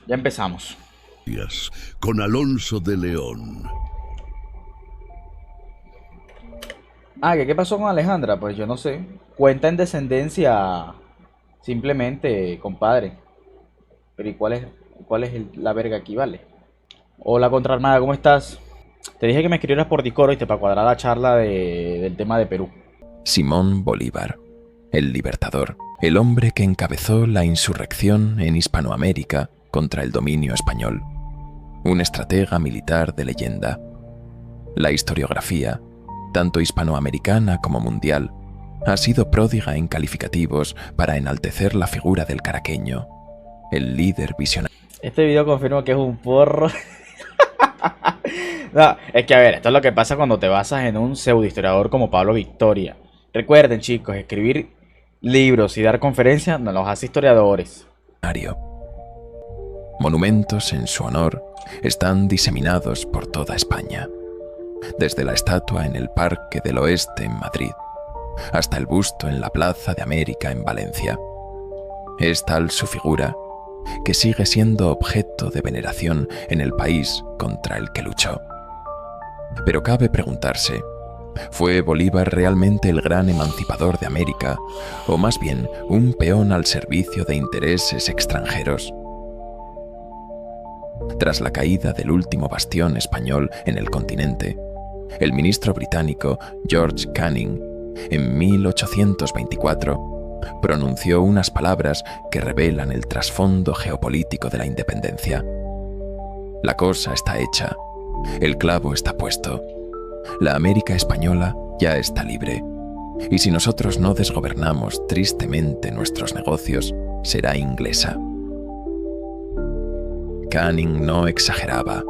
Ya empezamos. Con Alonso de León. ¿Qué pasó con Alejandra? Pues yo no sé. Cuenta en descendencia simplemente, compadre. Pero ¿y la verga aquí, vale? Hola, contraarmada, ¿cómo estás? Te dije que me escribieras por Discord, ¿viste? Para cuadrar la charla del tema de Perú. Simón Bolívar, el libertador, el hombre que encabezó la insurrección en Hispanoamérica contra el dominio español, un estratega militar de leyenda. La historiografía, tanto hispanoamericana como mundial, ha sido pródiga en calificativos para enaltecer la figura del caraqueño, el líder visionario. Este video confirma que es un porro. No, es que a ver, esto es lo que pasa cuando te basas en un pseudohistoriador como Pablo Victoria. Recuerden, chicos, escribir libros y dar conferencias no los hace historiadores. Monumentos en su honor están diseminados por toda España, desde la estatua en el Parque del Oeste en Madrid, hasta el busto en la Plaza de América en Valencia. Es tal su figura que sigue siendo objeto de veneración en el país contra el que luchó. Pero cabe preguntarse, ¿fue Bolívar realmente el gran emancipador de América, o más bien un peón al servicio de intereses extranjeros? Tras la caída del último bastión español en el continente, el ministro británico George Canning, en 1824, pronunció unas palabras que revelan el trasfondo geopolítico de la independencia. La cosa está hecha, el clavo está puesto, la América española ya está libre, y si nosotros no desgobernamos tristemente nuestros negocios, será inglesa. Canning no exageraba.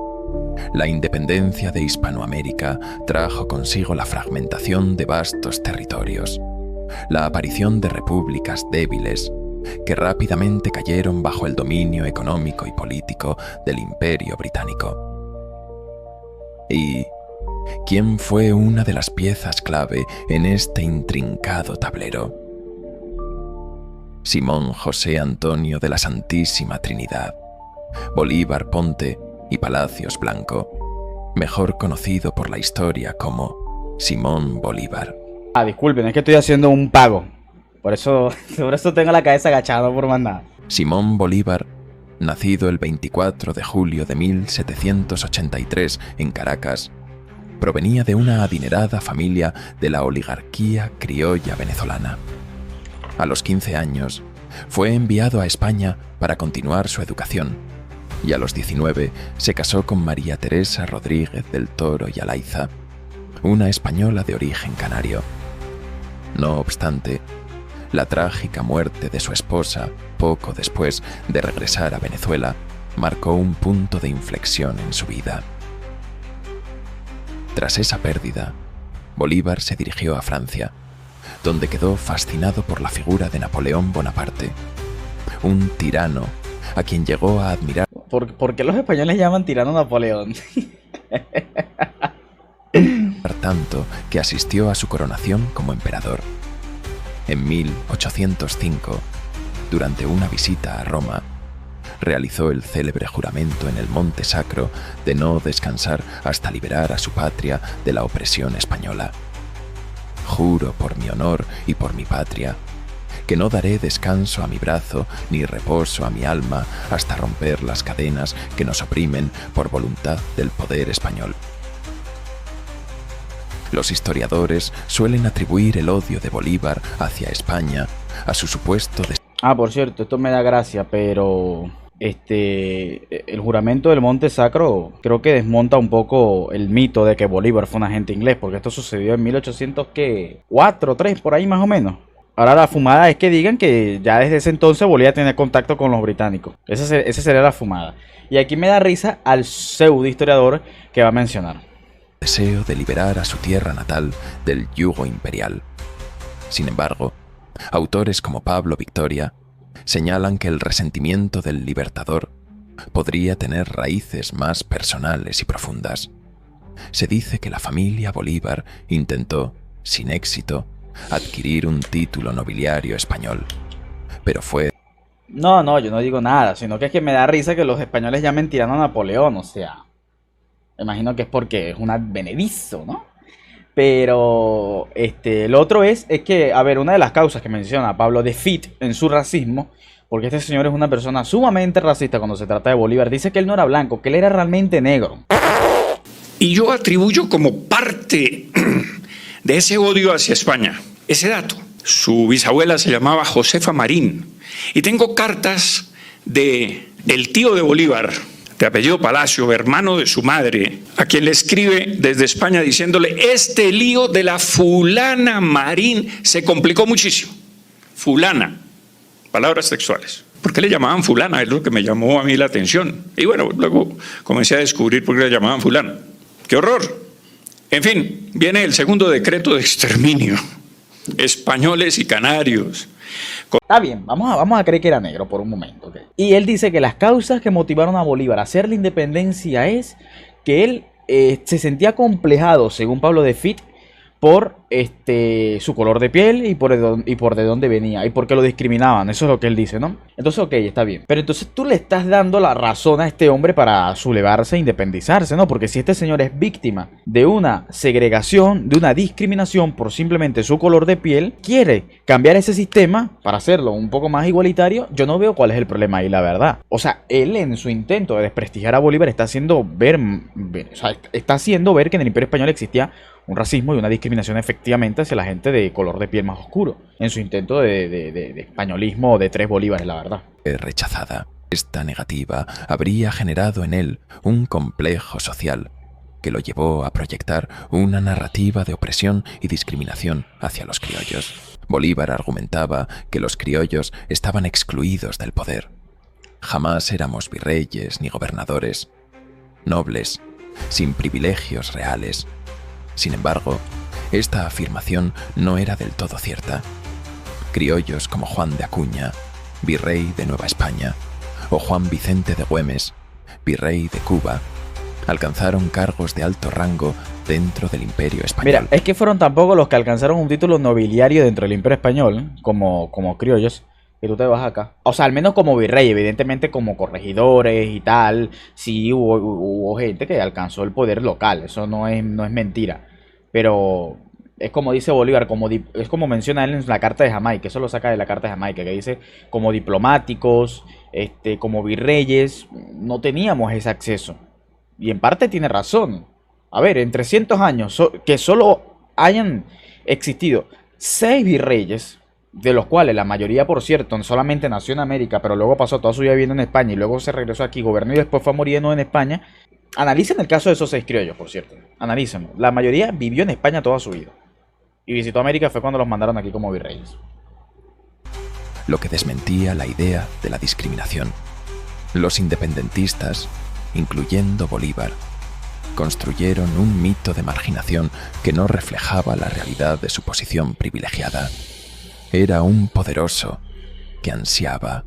La independencia de Hispanoamérica trajo consigo la fragmentación de vastos territorios, la aparición de repúblicas débiles que rápidamente cayeron bajo el dominio económico y político del Imperio Británico. ¿Y quién fue una de las piezas clave en este intrincado tablero? Simón José Antonio de la Santísima Trinidad, Bolívar Ponte y Palacios Blanco, mejor conocido por la historia como Simón Bolívar. Disculpen, es que estoy haciendo un pago. Por eso tengo la cabeza agachada, no por más nada. Simón Bolívar, nacido el 24 de julio de 1783 en Caracas, provenía de una adinerada familia de la oligarquía criolla venezolana. A los 15 años, fue enviado a España para continuar su educación, y a los 19 se casó con María Teresa Rodríguez del Toro y Alaiza, una española de origen canario. No obstante, la trágica muerte de su esposa, poco después de regresar a Venezuela, marcó un punto de inflexión en su vida. Tras esa pérdida, Bolívar se dirigió a Francia, donde quedó fascinado por la figura de Napoleón Bonaparte, un tirano a quien llegó a admirar. ¿Por qué los españoles llaman tirano a Napoleón? Tanto que asistió a su coronación como emperador. En 1805, durante una visita a Roma, realizó el célebre juramento en el Monte Sacro de no descansar hasta liberar a su patria de la opresión española. Juro por mi honor y por mi patria, que no daré descanso a mi brazo ni reposo a mi alma hasta romper las cadenas que nos oprimen por voluntad del poder español. Los historiadores suelen atribuir el odio de Bolívar hacia España a su supuesto por cierto, esto me da gracia, pero el juramento del Monte Sacro creo que desmonta un poco el mito de que Bolívar fue un agente inglés, porque esto sucedió en 1804, 3, por ahí más o menos. Ahora la fumada es que digan que ya desde ese entonces Bolívar tenía contacto con los británicos. Esa sería la fumada. Y aquí me da risa al pseudo historiador que va a mencionar. Deseo de liberar a su tierra natal del yugo imperial. Sin embargo, autores como Pablo Victoria señalan que el resentimiento del libertador podría tener raíces más personales y profundas. Se dice que la familia Bolívar intentó, sin éxito, adquirir un título nobiliario español, pero fue No, no, yo no digo nada, sino que es que me da risa que los españoles llamen tirano a Napoleón, o sea, me imagino que es porque es un advenedizo, ¿no? Pero lo otro es que, a ver, una de las causas que menciona Pablo de Fitt en su racismo, porque este señor es una persona sumamente racista cuando se trata de Bolívar, dice que él no era blanco, que él era realmente negro. Y yo atribuyo como parte de ese odio hacia España ese dato. Su bisabuela se llamaba Josefa Marín. Y tengo cartas de el tío de Bolívar, de apellido Palacio, hermano de su madre, a quien le escribe desde España diciéndole: este lío de la fulana Marín se complicó muchísimo. Fulana, palabras textuales. ¿Por qué le llamaban fulana? Es lo que me llamó a mí la atención. Y bueno, luego comencé a descubrir por qué le llamaban fulana. ¡Qué horror! En fin, viene el segundo decreto de exterminio. Españoles y canarios. Está bien, vamos a creer que era negro por un momento. ¿Ok? Y él dice que las causas que motivaron a Bolívar a hacer la independencia es que él se sentía complejado, según Pablo de Fitt, por su color de piel y por de dónde venía y por qué lo discriminaban. Eso es lo que él dice, ¿no? Entonces, ok, está bien. Pero entonces tú le estás dando la razón a este hombre para sublevarse e independizarse, ¿no? Porque si este señor es víctima de una segregación, de una discriminación por simplemente su color de piel, quiere cambiar ese sistema para hacerlo un poco más igualitario, yo no veo cuál es el problema ahí, la verdad. O sea, él en su intento de desprestigiar a Bolívar está haciendo ver que en el Imperio Español existía un racismo y una discriminación efectivamente hacia la gente de color de piel más oscuro, en su intento de españolismo de 3 bolívares, la verdad. Rechazada. Esta negativa habría generado en él un complejo social que lo llevó a proyectar una narrativa de opresión y discriminación hacia los criollos. Bolívar argumentaba que los criollos estaban excluidos del poder. Jamás éramos virreyes ni gobernadores, nobles, sin privilegios reales. Sin embargo, esta afirmación no era del todo cierta. Criollos como Juan de Acuña, virrey de Nueva España, o Juan Vicente de Güemes, virrey de Cuba, alcanzaron cargos de alto rango dentro del Imperio Español. Mira, es que fueron tampoco los que alcanzaron un título nobiliario dentro del Imperio Español, como criollos, que tú te vas acá. O sea, al menos como virrey, evidentemente como corregidores y tal, sí hubo gente que alcanzó el poder local, eso no es mentira. Pero es como dice Bolívar, es como menciona él en la Carta de Jamaica, eso lo saca de la Carta de Jamaica, que dice como diplomáticos, como virreyes, no teníamos ese acceso. Y en parte tiene razón. A ver, en 300 años, que solo hayan existido 6 virreyes, de los cuales la mayoría, por cierto, solamente nació en América, pero luego pasó toda su vida viviendo en España y luego se regresó aquí, gobernó y después fue a morir de nuevo en España. Analicen el caso de esos 6 criollos, por cierto. Analícenlo. La mayoría vivió en España toda su vida. Y visitó América fue cuando los mandaron aquí como virreyes. Lo que desmentía la idea de la discriminación. Los independentistas, incluyendo Bolívar, construyeron un mito de marginación que no reflejaba la realidad de su posición privilegiada. Era un poderoso que ansiaba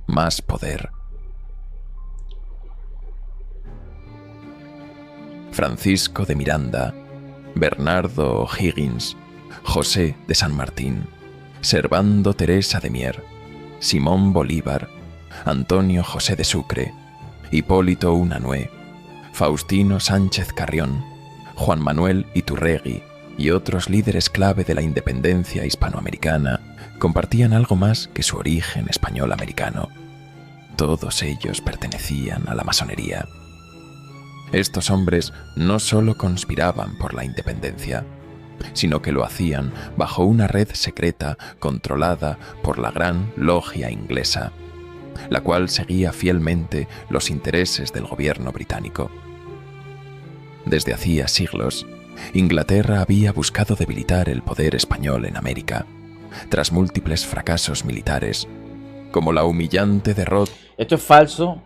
más poder. Francisco de Miranda, Bernardo O'Higgins, José de San Martín, Servando Teresa de Mier, Simón Bolívar, Antonio José de Sucre, Hipólito Unanue, Faustino Sánchez Carrión, Juan Manuel Iturregui y otros líderes clave de la independencia hispanoamericana compartían algo más que su origen español-americano. Todos ellos pertenecían a la masonería. Estos hombres no solo conspiraban por la independencia, sino que lo hacían bajo una red secreta controlada por la Gran Logia Inglesa, la cual seguía fielmente los intereses del gobierno británico. Desde hacía siglos, Inglaterra había buscado debilitar el poder español en América, tras múltiples fracasos militares, como la humillante derrota. Esto es falso,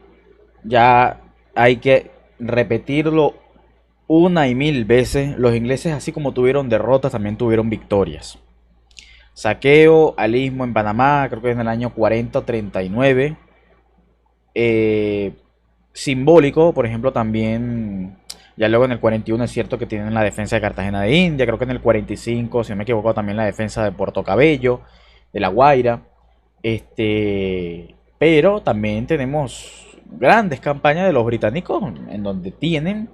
ya hay que repetirlo una y mil veces. Los ingleses, así como tuvieron derrotas, también tuvieron victorias. Saqueo al Istmo en Panamá, creo que es en el año 40 o 39. Simbólico, por ejemplo, también. Ya luego en el 41 es cierto que tienen la defensa de Cartagena de India. Creo que en el 45, si no me equivoco, también la defensa de Puerto Cabello, de La Guaira. Pero también tenemos grandes campañas de los británicos en donde tienen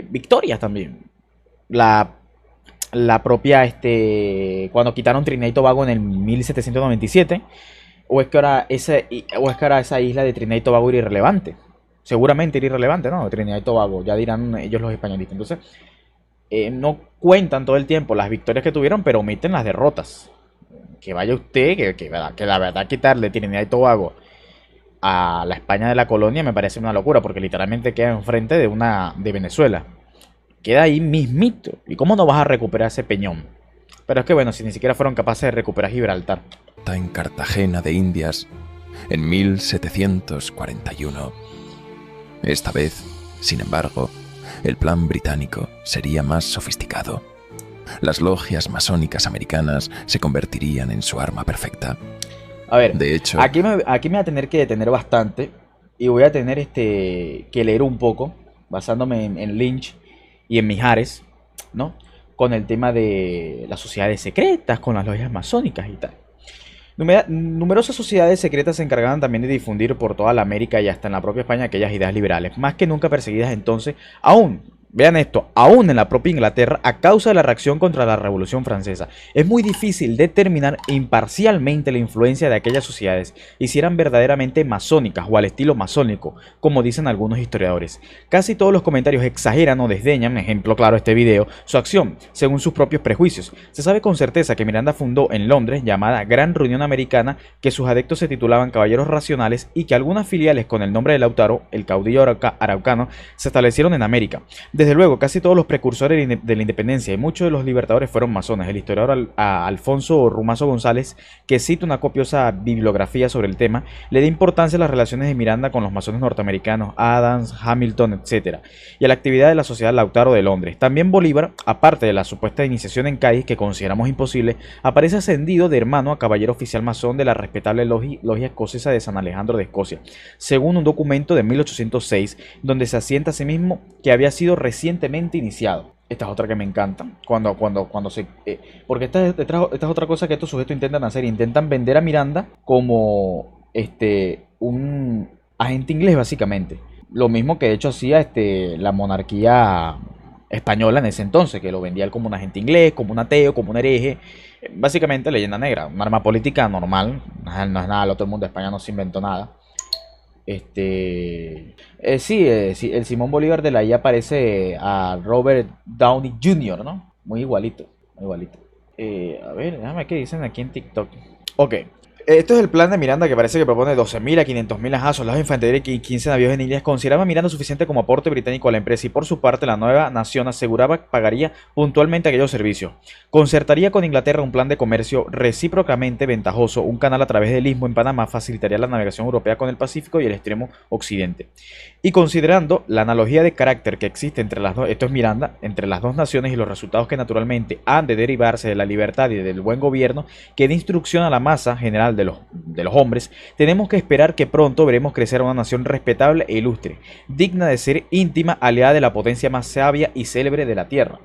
victorias también. La, la propia, cuando quitaron Trinidad y Tobago en el 1797, o es que ahora esa isla de Trinidad y Tobago era irrelevante. Seguramente era irrelevante, ¿no? Trinidad y Tobago, ya dirán ellos los españolistas. Entonces, no cuentan todo el tiempo las victorias que tuvieron, pero omiten las derrotas. Que vaya usted, que la verdad quitarle Trinidad y Tobago a la España de la colonia me parece una locura, porque literalmente queda enfrente de Venezuela. Queda ahí mismito. ¿Y cómo no vas a recuperar ese peñón? Pero es que bueno, si ni siquiera fueron capaces de recuperar Gibraltar. En Cartagena de Indias en 1741. Esta vez, sin embargo, el plan británico sería más sofisticado. Las logias masónicas americanas se convertirían en su arma perfecta. A ver, De hecho, aquí me voy a tener que detener bastante y voy a tener que leer un poco, basándome en Lynch y en Mijares, ¿no? Con el tema de las sociedades secretas, con las logias masónicas y tal. Numerosas sociedades secretas se encargaban también de difundir por toda la América y hasta en la propia España aquellas ideas liberales, más que nunca perseguidas entonces, aún, vean esto, aún en la propia Inglaterra a causa de la reacción contra la Revolución Francesa. Es muy difícil determinar imparcialmente la influencia de aquellas sociedades y si eran verdaderamente masónicas o al estilo masónico, como dicen algunos historiadores. Casi todos los comentarios exageran o desdeñan, ejemplo claro este video, su acción, según sus propios prejuicios. Se sabe con certeza que Miranda fundó en Londres, llamada Gran Reunión Americana, que sus adeptos se titulaban Caballeros Racionales y que algunas filiales con el nombre de Lautaro, el caudillo araucano, se establecieron en América. Desde luego, casi todos los precursores de la independencia y muchos de los libertadores fueron masones. El historiador Alfonso Rumazo González, que cita una copiosa bibliografía sobre el tema, le da importancia a las relaciones de Miranda con los masones norteamericanos, Adams, Hamilton, etc., y a la actividad de la Sociedad Lautaro de Londres. También Bolívar, aparte de la supuesta iniciación en Cádiz, que consideramos imposible, aparece ascendido de hermano a caballero oficial masón de la respetable logia escocesa de San Alejandro de Escocia, según un documento de 1806, donde se asienta a sí mismo que había sido recientemente iniciado. Esta es otra que me encanta. Porque esta es otra cosa que estos sujetos intentan hacer. Intentan vender a Miranda como un agente inglés, básicamente. Lo mismo que de hecho hacía la monarquía española en ese entonces, que lo vendía él como un agente inglés, como un ateo, como un hereje. Básicamente leyenda negra, un arma política normal. No es nada, el otro mundo de España no se inventó nada. Sí, el Simón Bolívar de la IA parece a Robert Downey Jr., ¿no? Muy igualito, muy igualito. A ver, déjame qué dicen aquí en TikTok. Ok. Esto es el plan de Miranda, que parece que propone 12.000 a 500.000 soldados de infantería y 15 navíos en Indias. Consideraba Miranda suficiente como aporte británico a la empresa y por su parte la nueva nación aseguraba que pagaría puntualmente aquellos servicios. Concertaría con Inglaterra un plan de comercio recíprocamente ventajoso. Un canal a través del Istmo en Panamá facilitaría la navegación europea con el Pacífico y el extremo occidente. Y considerando la analogía de carácter que existe entre las dos, esto es Miranda, entre las dos naciones y los resultados que naturalmente han de derivarse de la libertad y del buen gobierno, que dé instrucción a la masa general de los hombres, tenemos que esperar que pronto veremos crecer a una nación respetable e ilustre, digna de ser íntima aliada de la potencia más sabia y célebre de la tierra.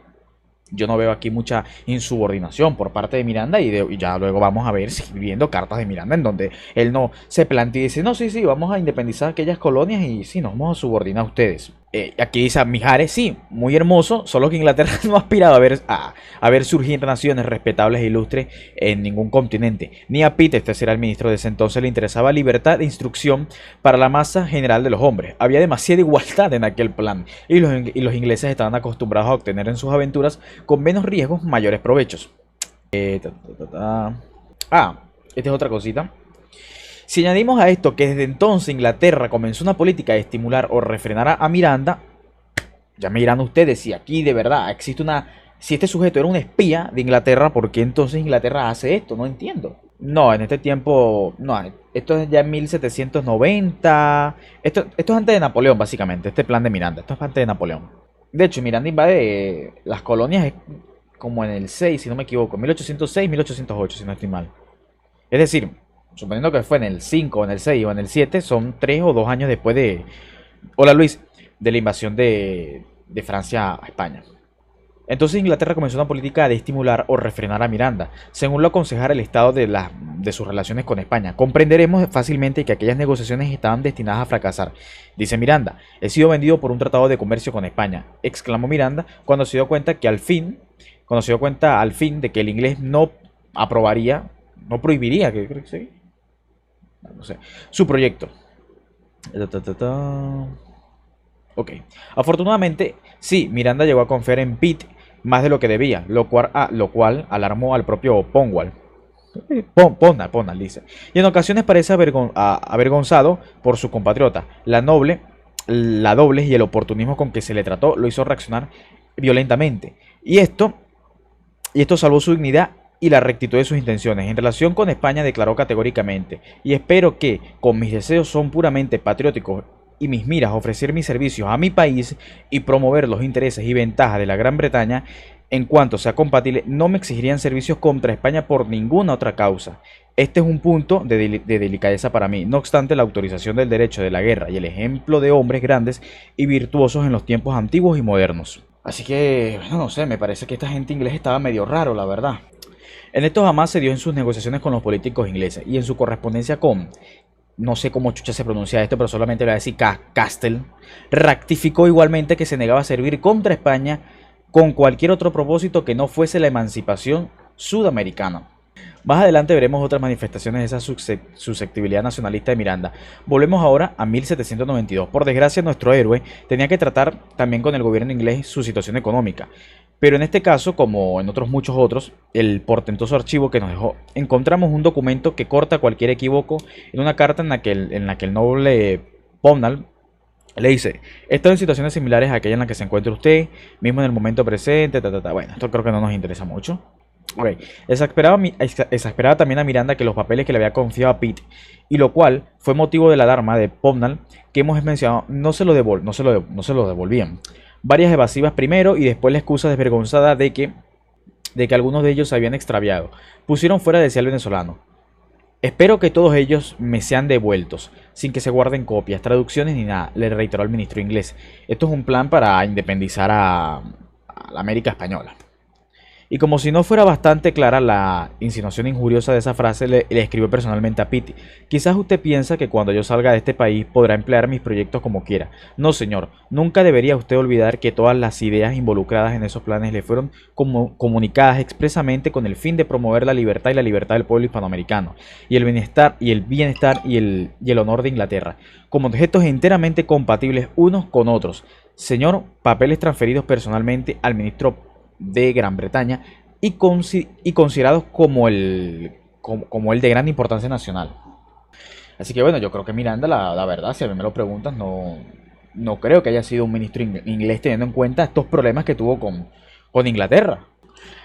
Yo no veo aquí mucha insubordinación por parte de Miranda y ya luego vamos a ver viendo cartas de Miranda en donde él no se plantea y dice, no, sí, vamos a independizar aquellas colonias y sí, nos vamos a subordinar a ustedes. Aquí dice Mijares, sí, muy hermoso, solo que Inglaterra no aspiraba a ver surgir naciones respetables e ilustres en ningún continente. Ni a Pitt, este será el ministro de ese entonces, le interesaba libertad de instrucción para la masa general de los hombres. Había demasiada igualdad en aquel plan y los ingleses estaban acostumbrados a obtener en sus aventuras con menos riesgos mayores provechos. Esta es otra cosita. Si añadimos a esto que desde entonces Inglaterra comenzó una política de estimular o refrenar a Miranda, ya me dirán ustedes si aquí de verdad existe si este sujeto era un espía de Inglaterra, ¿por qué entonces Inglaterra hace esto? No entiendo. No, en este tiempo, no, esto es ya en 1790, esto es antes de Napoleón básicamente, este plan de Miranda, esto es antes de Napoleón. De hecho, Miranda invade las colonias como en el 6, si no me equivoco, 1806, 1808, si no estoy mal. Es decir, suponiendo que fue en el 5, o en el 6 o en el 7, son 3 o 2 años después de... Hola Luis, de la invasión de Francia a España. Entonces Inglaterra comenzó una política de estimular o refrenar a Miranda, según lo aconsejara el estado de sus relaciones con España. Comprenderemos fácilmente que aquellas negociaciones estaban destinadas a fracasar. Dice Miranda, he sido vendido por un tratado de comercio con España, exclamó Miranda cuando se dio cuenta al fin de que el inglés no aprobaría, no prohibiría, que creo que sí, no sé, su proyecto. Ok. Afortunadamente, sí, Miranda llegó a confiar en Pitt más de lo que debía, lo cual alarmó al propio Ponwall. Ponal, dice. Y en ocasiones parece avergonzado por su compatriota. La doble y el oportunismo con que se le trató lo hizo reaccionar violentamente. Y esto salvó su dignidad y la rectitud de sus intenciones. En relación con España declaró categóricamente, y espero que, con mis deseos son puramente patrióticos y mis miras ofrecer mis servicios a mi país y promover los intereses y ventajas de la Gran Bretaña, en cuanto sea compatible, no me exigirían servicios contra España por ninguna otra causa. Este es un punto de delicadeza para mí. No obstante, la autorización del derecho de la guerra y el ejemplo de hombres grandes y virtuosos en los tiempos antiguos y modernos. Así que, bueno, no sé, me parece que esta gente inglesa estaba medio raro, la verdad. En esto jamás se dio en sus negociaciones con los políticos ingleses y en su correspondencia con, no sé cómo chucha se pronuncia esto, pero solamente le voy a decir Castell, rectificó igualmente que se negaba a servir contra España con cualquier otro propósito que no fuese la emancipación sudamericana. Más adelante veremos otras manifestaciones de esa susceptibilidad nacionalista de Miranda. Volvemos ahora a 1792. Por desgracia, nuestro héroe tenía que tratar también con el gobierno inglés su situación económica. Pero en este caso, como en otros muchos otros, el portentoso archivo que nos dejó, encontramos un documento que corta cualquier equívoco en una carta en la que el noble Pownall le dice: estoy en situaciones similares a aquella en la que se encuentra usted, mismo en el momento presente, Bueno, esto creo que no nos interesa mucho. Okay. Exasperaba también a Miranda que los papeles que le había confiado a Pitt, y lo cual fue motivo de la alarma de Pownall que hemos mencionado, no se lo devolvían. Varias evasivas primero y después la excusa desvergonzada de que algunos de ellos se habían extraviado. Pusieron fuera de sí al venezolano. Espero que todos ellos me sean devueltos, sin que se guarden copias, traducciones ni nada, le reiteró al ministro inglés. Esto es un plan para independizar a la América Española. Y como si no fuera bastante clara la insinuación injuriosa de esa frase, le escribió personalmente a Pitt: quizás usted piensa que cuando yo salga de este país podrá emplear mis proyectos como quiera. No, señor, nunca debería usted olvidar que todas las ideas involucradas en esos planes le fueron comunicadas expresamente con el fin de promover la libertad del pueblo hispanoamericano, y el bienestar y el honor de Inglaterra, como objetos enteramente compatibles unos con otros. Señor, papeles transferidos personalmente al ministro de Gran Bretaña y considerados como el de gran importancia nacional. Así que bueno, yo creo que Miranda, la verdad, si a mí me lo preguntas, no creo que haya sido un ministro inglés teniendo en cuenta estos problemas que tuvo con Inglaterra.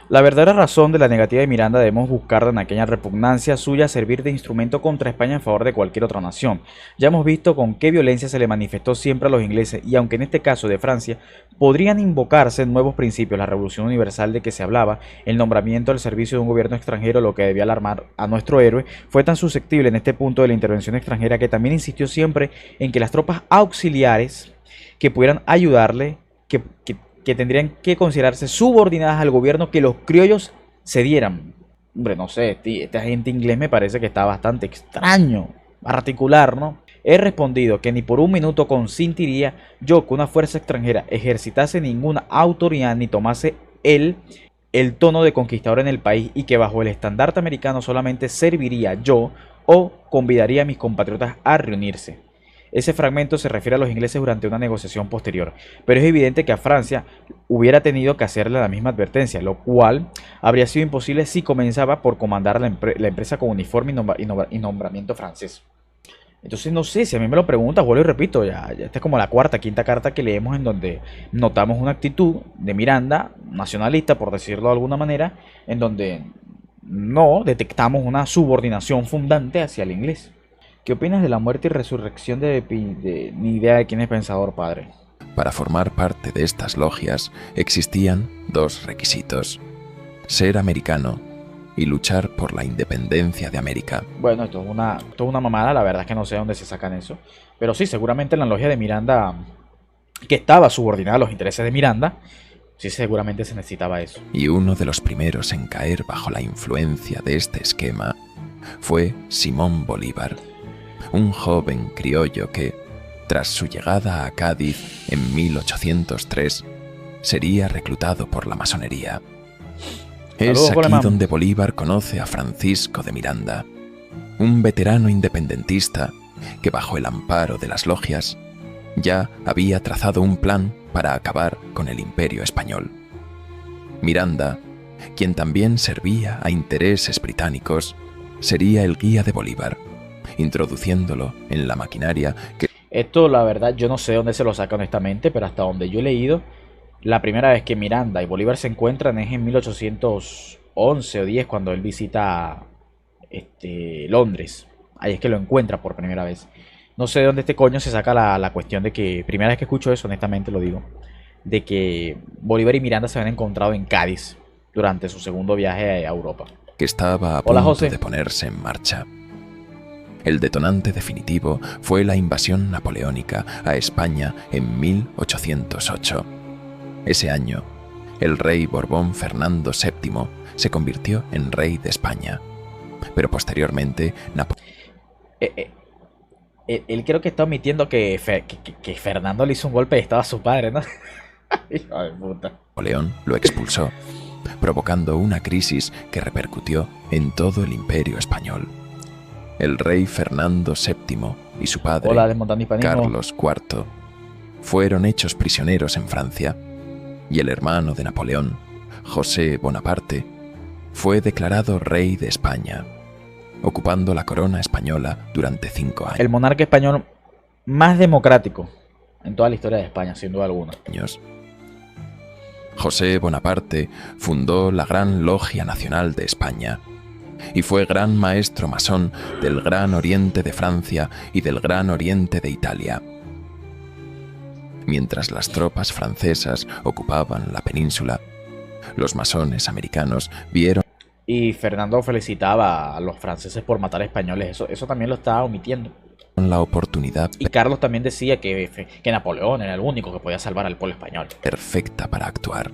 La verdadera razón de la negativa de Miranda debemos buscarla en aquella repugnancia suya a servir de instrumento contra España en favor de cualquier otra nación. Ya hemos visto con qué violencia se le manifestó siempre a los ingleses, y aunque en este caso de Francia podrían invocarse nuevos principios, la revolución universal de que se hablaba, el nombramiento al servicio de un gobierno extranjero, lo que debía alarmar a nuestro héroe, fue tan susceptible en este punto de la intervención extranjera que también insistió siempre en que las tropas auxiliares que pudieran ayudarle, que tendrían que considerarse subordinadas al gobierno que los criollos cedieran. Hombre, no sé, este agente inglés me parece que está bastante extraño, particular, ¿no? He respondido que ni por un minuto consentiría yo que una fuerza extranjera ejercitase ninguna autoridad ni tomase el tono de conquistador en el país, y que bajo el estandarte americano solamente serviría yo o convidaría a mis compatriotas a reunirse. Ese fragmento se refiere a los ingleses durante una negociación posterior, pero es evidente que a Francia hubiera tenido que hacerle la misma advertencia, lo cual habría sido imposible si comenzaba por comandar la empresa con uniforme y nombramiento francés. Entonces no sé, si a mí me lo preguntas, vuelvo y repito, ya esta es como la quinta carta que leemos en donde notamos una actitud de Miranda, nacionalista por decirlo de alguna manera, en donde no detectamos una subordinación fundante hacia el inglés. ¿Qué opinas de la muerte y resurrección ni idea de quién es pensador, padre? Para formar parte de estas logias existían dos requisitos: ser americano y luchar por la independencia de América. Bueno, esto es una mamada, la verdad es que no sé dónde se sacan eso. Pero sí, seguramente en la logia de Miranda, que estaba subordinada a los intereses de Miranda, Sí, seguramente se necesitaba eso. Y uno de los primeros en caer bajo la influencia de este esquema fue Simón Bolívar, un joven criollo que, tras su llegada a Cádiz en 1803, sería reclutado por la masonería. Es Saludos, aquí Coleman. donde Bolívar conoce a Francisco de Miranda, un veterano independentista que, bajo el amparo de las logias, ya había trazado un plan para acabar con el Imperio español. Miranda, quien también servía a intereses británicos, sería el guía de Bolívar, introduciéndolo en la maquinaria que Esto, la verdad, yo no sé dónde se lo saca honestamente, pero hasta donde yo he leído, la primera vez que Miranda y Bolívar se encuentran es en 1811 o 10, cuando él visita Londres. Ahí es que lo encuentra por primera vez. No sé de dónde este coño se saca la cuestión de que, primera vez que escucho eso, honestamente lo digo, de que Bolívar y Miranda se habían encontrado en Cádiz durante su segundo viaje a Europa. estaba a Hola, punto José. de ponerse en marcha. El detonante definitivo fue la invasión napoleónica a España en 1808. Ese año, el rey Borbón Fernando VII se convirtió en rey de España, pero posteriormente Él creo que está omitiendo que Fernando le hizo un golpe de estado a su padre, ¿no? Hijo de puta. Napoleón lo expulsó, provocando una crisis que repercutió en todo el Imperio español. El rey Fernando VII y su padre, Hola, desmontando hispanismo. Carlos IV, fueron hechos prisioneros en Francia, y el hermano de Napoleón, José Bonaparte, fue declarado rey de España, ocupando la corona española durante 5 El monarca español más democrático en toda la historia de España, sin duda alguna. años. José Bonaparte fundó la Gran Logia Nacional de España y fue gran maestro masón del Gran Oriente de Francia y del Gran Oriente de Italia. Mientras las tropas francesas ocupaban la península, los masones americanos vieron Y Fernando felicitaba a los franceses por matar españoles. Eso también lo estaba omitiendo. la oportunidad Y Carlos también decía que Napoleón era el único que podía salvar al pueblo español. perfecta para actuar.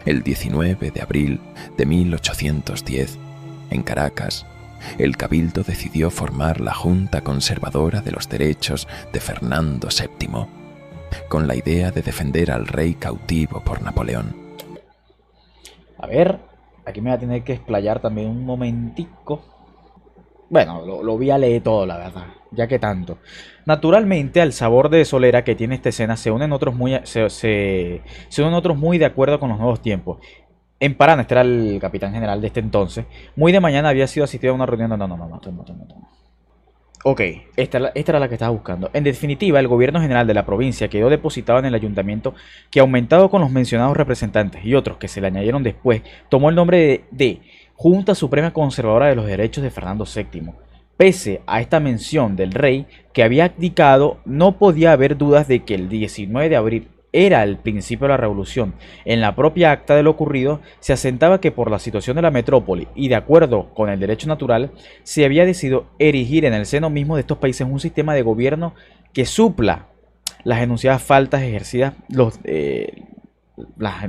El 19 de abril de 1810, en Caracas, el Cabildo decidió formar la Junta Conservadora de los Derechos de Fernando VII, con la idea de defender al rey cautivo por Napoleón. A ver, aquí me voy a tener que explayar también un momentico. Bueno, lo voy a leer todo, la verdad, ya que tanto. Naturalmente, al sabor de solera que tiene esta escena se unen otros se unen otros muy de acuerdo con los nuevos tiempos. En Paraná, este era el capitán general de este entonces. Muy de mañana había sido asistido a una reunión. No. Ok, esta era la que estaba buscando. En definitiva, el gobierno general de la provincia quedó depositado en el ayuntamiento, que, aumentado con los mencionados representantes y otros que se le añadieron después, tomó el nombre de Junta Suprema Conservadora de los Derechos de Fernando VII. Pese a esta mención del rey que había abdicado, no podía haber dudas de que el 19 de abril era el principio de la revolución. En la propia acta de lo ocurrido se asentaba que por la situación de la metrópoli y de acuerdo con el derecho natural, se había decidido erigir en el seno mismo de estos países un sistema de gobierno que supla las enunciadas faltas ejercidas las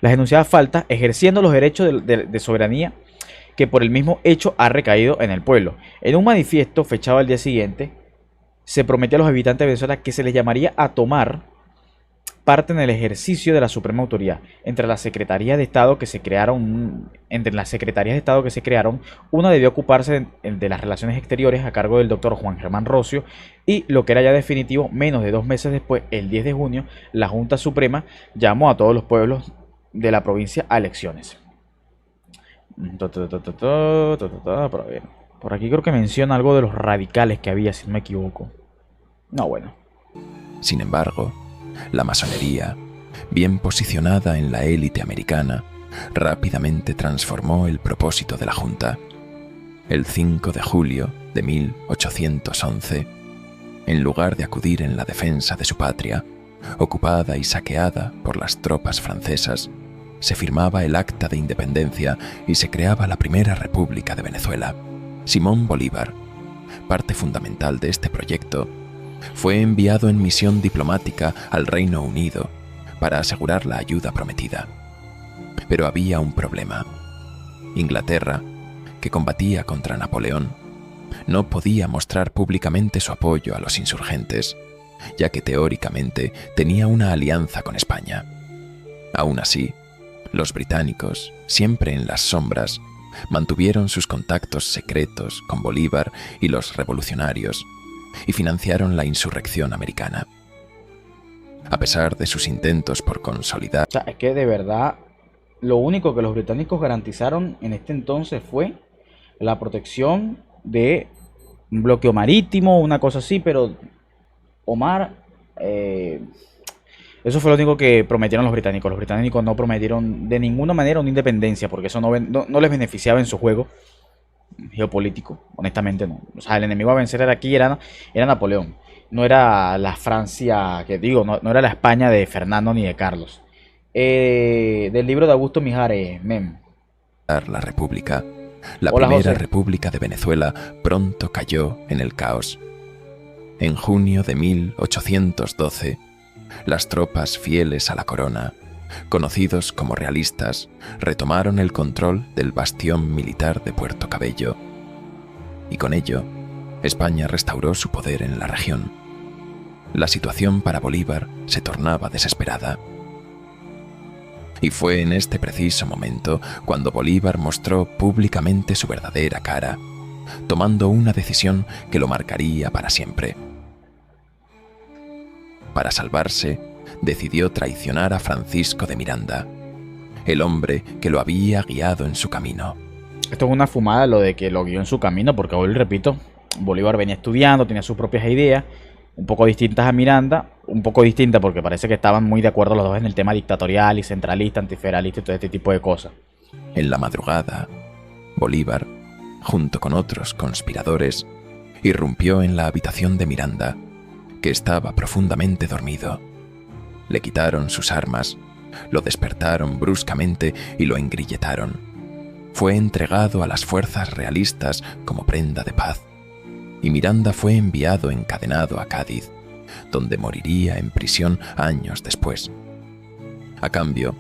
enunciadas faltas, ejerciendo los derechos de soberanía que por el mismo hecho ha recaído en el pueblo. En un manifiesto fechado al día siguiente, se prometió a los habitantes de Venezuela que se les llamaría a tomar parte en el ejercicio de la suprema autoridad. Entre las secretarías de Estado que se crearon, una debió ocuparse de las relaciones exteriores a cargo del doctor Juan Germán Rocio, y lo que era ya definitivo, menos de 2 meses después, el 10 de junio, la Junta Suprema llamó a todos los pueblos de la provincia a elecciones. Por aquí creo que menciona algo de los radicales que había, si no me equivoco. No, bueno. Sin embargo, la masonería, bien posicionada en la élite americana, rápidamente transformó el propósito de la Junta. El 5 de julio de 1811, en lugar de acudir en la defensa de su patria, ocupada y saqueada por las tropas francesas, se firmaba el Acta de Independencia y se creaba la Primera República de Venezuela. Simón Bolívar, parte fundamental de este proyecto, fue enviado en misión diplomática al Reino Unido para asegurar la ayuda prometida. Pero había un problema. Inglaterra, que combatía contra Napoleón, no podía mostrar públicamente su apoyo a los insurgentes, ya que teóricamente tenía una alianza con España. Aún así, los británicos, siempre en las sombras, mantuvieron sus contactos secretos con Bolívar y los revolucionarios y financiaron la insurrección americana. A pesar de sus intentos por consolidar... O sea, es que de verdad, lo único que los británicos garantizaron en este entonces fue la protección de un bloqueo marítimo, una cosa así, pero Omar, eso fue lo único que prometieron los británicos. Los británicos no prometieron de ninguna manera una independencia, porque eso no les beneficiaba en su juego geopolítico, honestamente no. O sea, el enemigo a vencer era Napoleón, no era la Francia, que digo, no era la España de Fernando ni de Carlos. Del libro de Augusto Mijares, Mem. La República, la Hola, primera José. república de Venezuela, pronto cayó en el caos. En junio de 1812, las tropas fieles a la corona, conocidos como realistas, retomaron el control del bastión militar de Puerto Cabello. Y con ello, España restauró su poder en la región. La situación para Bolívar se tornaba desesperada. Y fue en este preciso momento cuando Bolívar mostró públicamente su verdadera cara, tomando una decisión que lo marcaría para siempre. Para salvarse, decidió traicionar a Francisco de Miranda, el hombre que lo había guiado en su camino. Esto es una fumada lo de que lo guió en su camino, porque hoy repito, Bolívar venía estudiando, tenía sus propias ideas, un poco distintas a Miranda, un poco distintas porque parece que estaban muy de acuerdo los dos en el tema dictatorial y centralista, antifederalista y todo este tipo de cosas. En la madrugada, Bolívar, junto con otros conspiradores, irrumpió en la habitación de Miranda, que estaba profundamente dormido. Le quitaron sus armas, lo despertaron bruscamente y lo engrilletaron. Fue entregado a las fuerzas realistas como prenda de paz, y Miranda fue enviado encadenado a Cádiz, donde moriría en prisión años después. A cambio,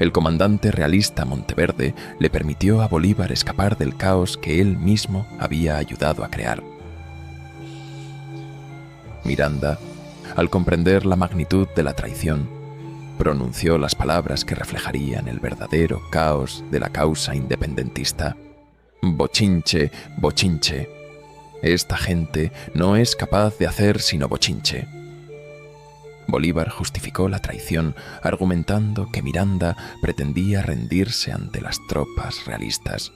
el comandante realista Monteverde le permitió a Bolívar escapar del caos que él mismo había ayudado a crear. Miranda, al comprender la magnitud de la traición, pronunció las palabras que reflejarían el verdadero caos de la causa independentista. Bochinche, bochinche. Esta gente no es capaz de hacer sino bochinche. Bolívar justificó la traición argumentando que Miranda pretendía rendirse ante las tropas realistas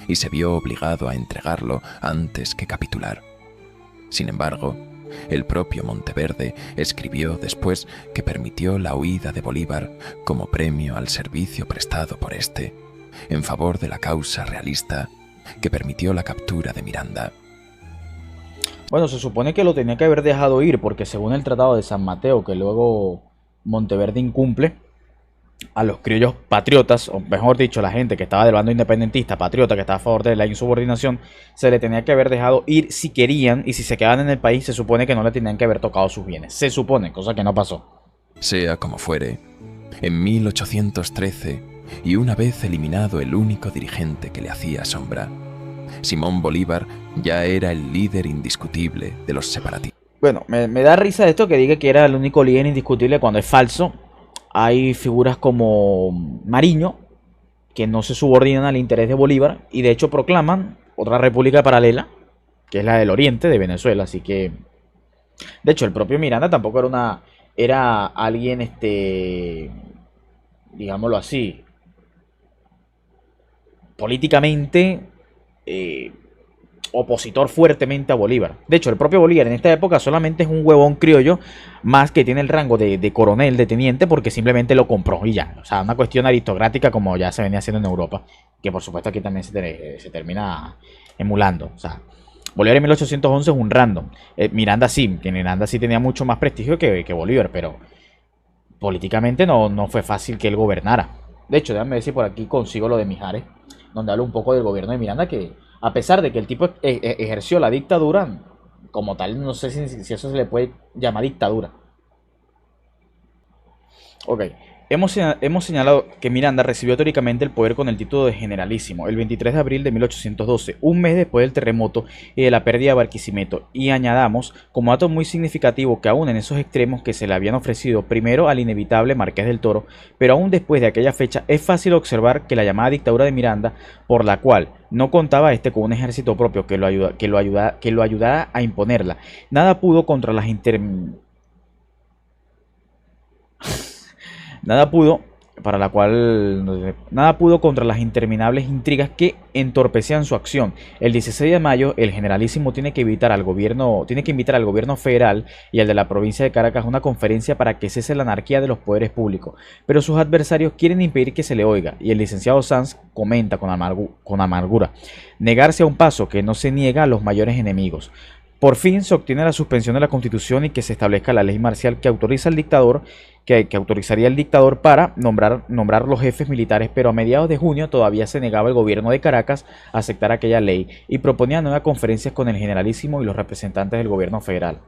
y se vio obligado a entregarlo antes que capitular. Sin embargo, el propio Monteverde escribió después que permitió la huida de Bolívar como premio al servicio prestado por este, en favor de la causa realista, que permitió la captura de Miranda. Bueno, se supone que lo tenía que haber dejado ir, porque según el Tratado de San Mateo, que luego Monteverde incumple, a los criollos patriotas, o mejor dicho, la gente que estaba del bando independentista, patriota, que estaba a favor de la insubordinación, se le tenía que haber dejado ir si querían, y si se quedaban en el país, se supone que no le tenían que haber tocado sus bienes. Se supone, cosa que no pasó. Sea como fuere, en 1813, y una vez eliminado el único dirigente que le hacía sombra, Simón Bolívar ya era el líder indiscutible de los separatistas. Bueno, me da risa esto que diga que era el único líder indiscutible cuando es falso. Hay figuras como Mariño, que no se subordinan al interés de Bolívar y de hecho proclaman otra república paralela, que es la del Oriente de Venezuela. Así que, de hecho, el propio Miranda tampoco era alguien, digámoslo así, políticamente opositor fuertemente a Bolívar. De hecho, el propio Bolívar en esta época solamente es un huevón criollo, más que tiene el rango de coronel, de teniente, porque simplemente lo compró y ya. O sea, una cuestión aristocrática como ya se venía haciendo en Europa, que por supuesto aquí también se termina emulando. O sea, Bolívar en 1811 es un random. Miranda sí tenía mucho más prestigio que Bolívar, pero políticamente no fue fácil que él gobernara. De hecho, déjame ver si por aquí consigo lo de Mijares, donde habla un poco del gobierno de Miranda, que a pesar de que el tipo ejerció la dictadura, como tal, no sé si eso se le puede llamar dictadura. Ok, hemos señalado que Miranda recibió teóricamente el poder con el título de generalísimo el 23 de abril de 1812, un mes después del terremoto y de la pérdida de Barquisimeto, y añadamos como dato muy significativo que aún en esos extremos que se le habían ofrecido primero al inevitable Marqués del Toro, pero aún después de aquella fecha es fácil observar que la llamada dictadura de Miranda, por la cual no contaba este con un ejército propio que lo ayudara a imponerla, nada pudo contra las Nada pudo, para la cual nada pudo contra las interminables intrigas que entorpecían su acción. El 16 de mayo, el generalísimo tiene que invitar al gobierno federal y al de la provincia de Caracas a una conferencia para que cese la anarquía de los poderes públicos, pero sus adversarios quieren impedir que se le oiga, y el licenciado Sanz comenta con amargura: negarse a un paso que no se niega a los mayores enemigos. Por fin se obtiene la suspensión de la Constitución y que se establezca la ley marcial que autoriza al dictador, que autorizaría al dictador para nombrar los jefes militares, pero a mediados de junio todavía se negaba el gobierno de Caracas a aceptar aquella ley y proponía nuevas conferencias con el generalísimo y los representantes del gobierno federal.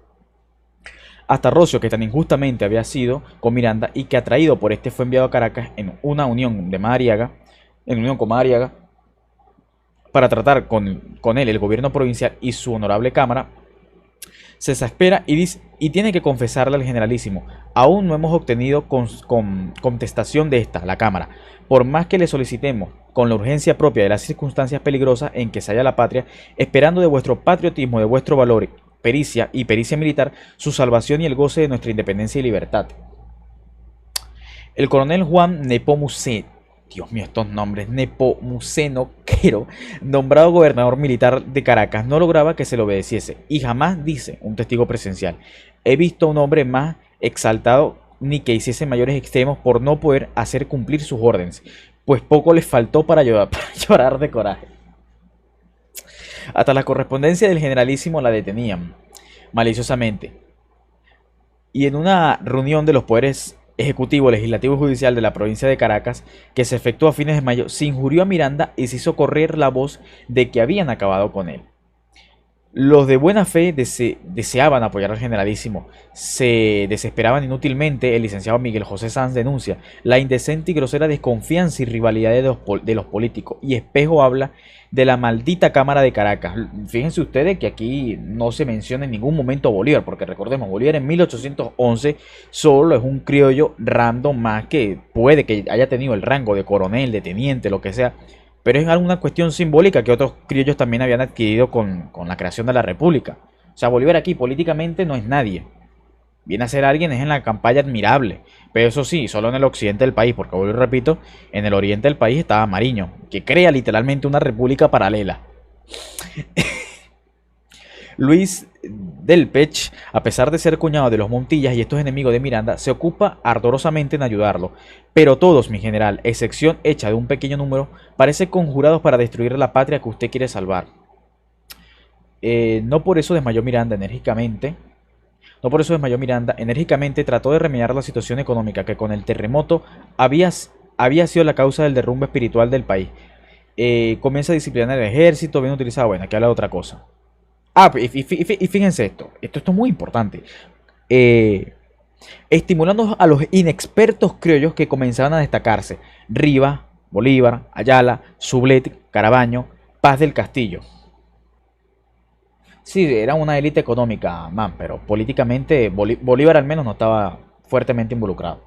Hasta Rocio, que tan injustamente había sido con Miranda y que atraído por este fue enviado a Caracas en una unión con Madariaga, para tratar con él el gobierno provincial y su honorable cámara, se exaspera y tiene que confesarle al generalísimo: aún no hemos obtenido contestación de esta, la cámara, por más que le solicitemos con la urgencia propia de las circunstancias peligrosas en que se halla la patria, esperando de vuestro patriotismo, de vuestro valor, pericia y pericia militar, su salvación y el goce de nuestra independencia y libertad. El coronel Juan Nepomuceno, Dios mío, estos nombres, Nepomuceno Quero, nombrado gobernador militar de Caracas, no lograba que se le obedeciese, y jamás, dice un testigo presencial, he visto a un hombre más exaltado ni que hiciese mayores extremos por no poder hacer cumplir sus órdenes, pues poco les faltó para llorar de coraje. Hasta la correspondencia del generalísimo la detenían maliciosamente, y en una reunión de los poderes ejecutivo, legislativo y judicial de la provincia de Caracas, que se efectuó a fines de mayo, se injurió a Miranda y se hizo correr la voz de que habían acabado con él. Los de buena fe deseaban apoyar al generalísimo. Se desesperaban inútilmente. El licenciado Miguel José Sanz denuncia la indecente y grosera desconfianza y rivalidad de los políticos, y Espejo habla de la maldita Cámara de Caracas. Fíjense ustedes que aquí no se menciona en ningún momento Bolívar, porque recordemos, Bolívar en 1811 solo es un criollo random más que puede que haya tenido el rango de coronel, de teniente, lo que sea, pero es alguna cuestión simbólica que otros criollos también habían adquirido con la creación de la República. O sea, Bolívar aquí políticamente no es nadie. Viene a ser alguien es en la campaña admirable, pero eso sí, solo en el occidente del país, porque vuelvo y repito, en el oriente del país estaba Mariño, que crea literalmente una república paralela. Luis del Pech, a pesar de ser cuñado de los Montillas y estos enemigos de Miranda, se ocupa ardorosamente en ayudarlo, pero todos, mi general, excepción hecha de un pequeño número, parecen conjurados para destruir la patria que usted quiere salvar. No por eso desmayó Miranda enérgicamente. Trató de remediar la situación económica que con el terremoto había sido la causa del derrumbe espiritual del país. Comienza a disciplinar el ejército, bien utilizado. Bueno, aquí habla de otra cosa. Y fíjense esto es muy importante. Estimulando a los inexpertos criollos que comenzaban a destacarse: Rivas, Bolívar, Ayala, Sublet, Carabaño, Paz del Castillo. Sí, era una élite económica, man, pero políticamente Bolívar al menos no estaba fuertemente involucrado.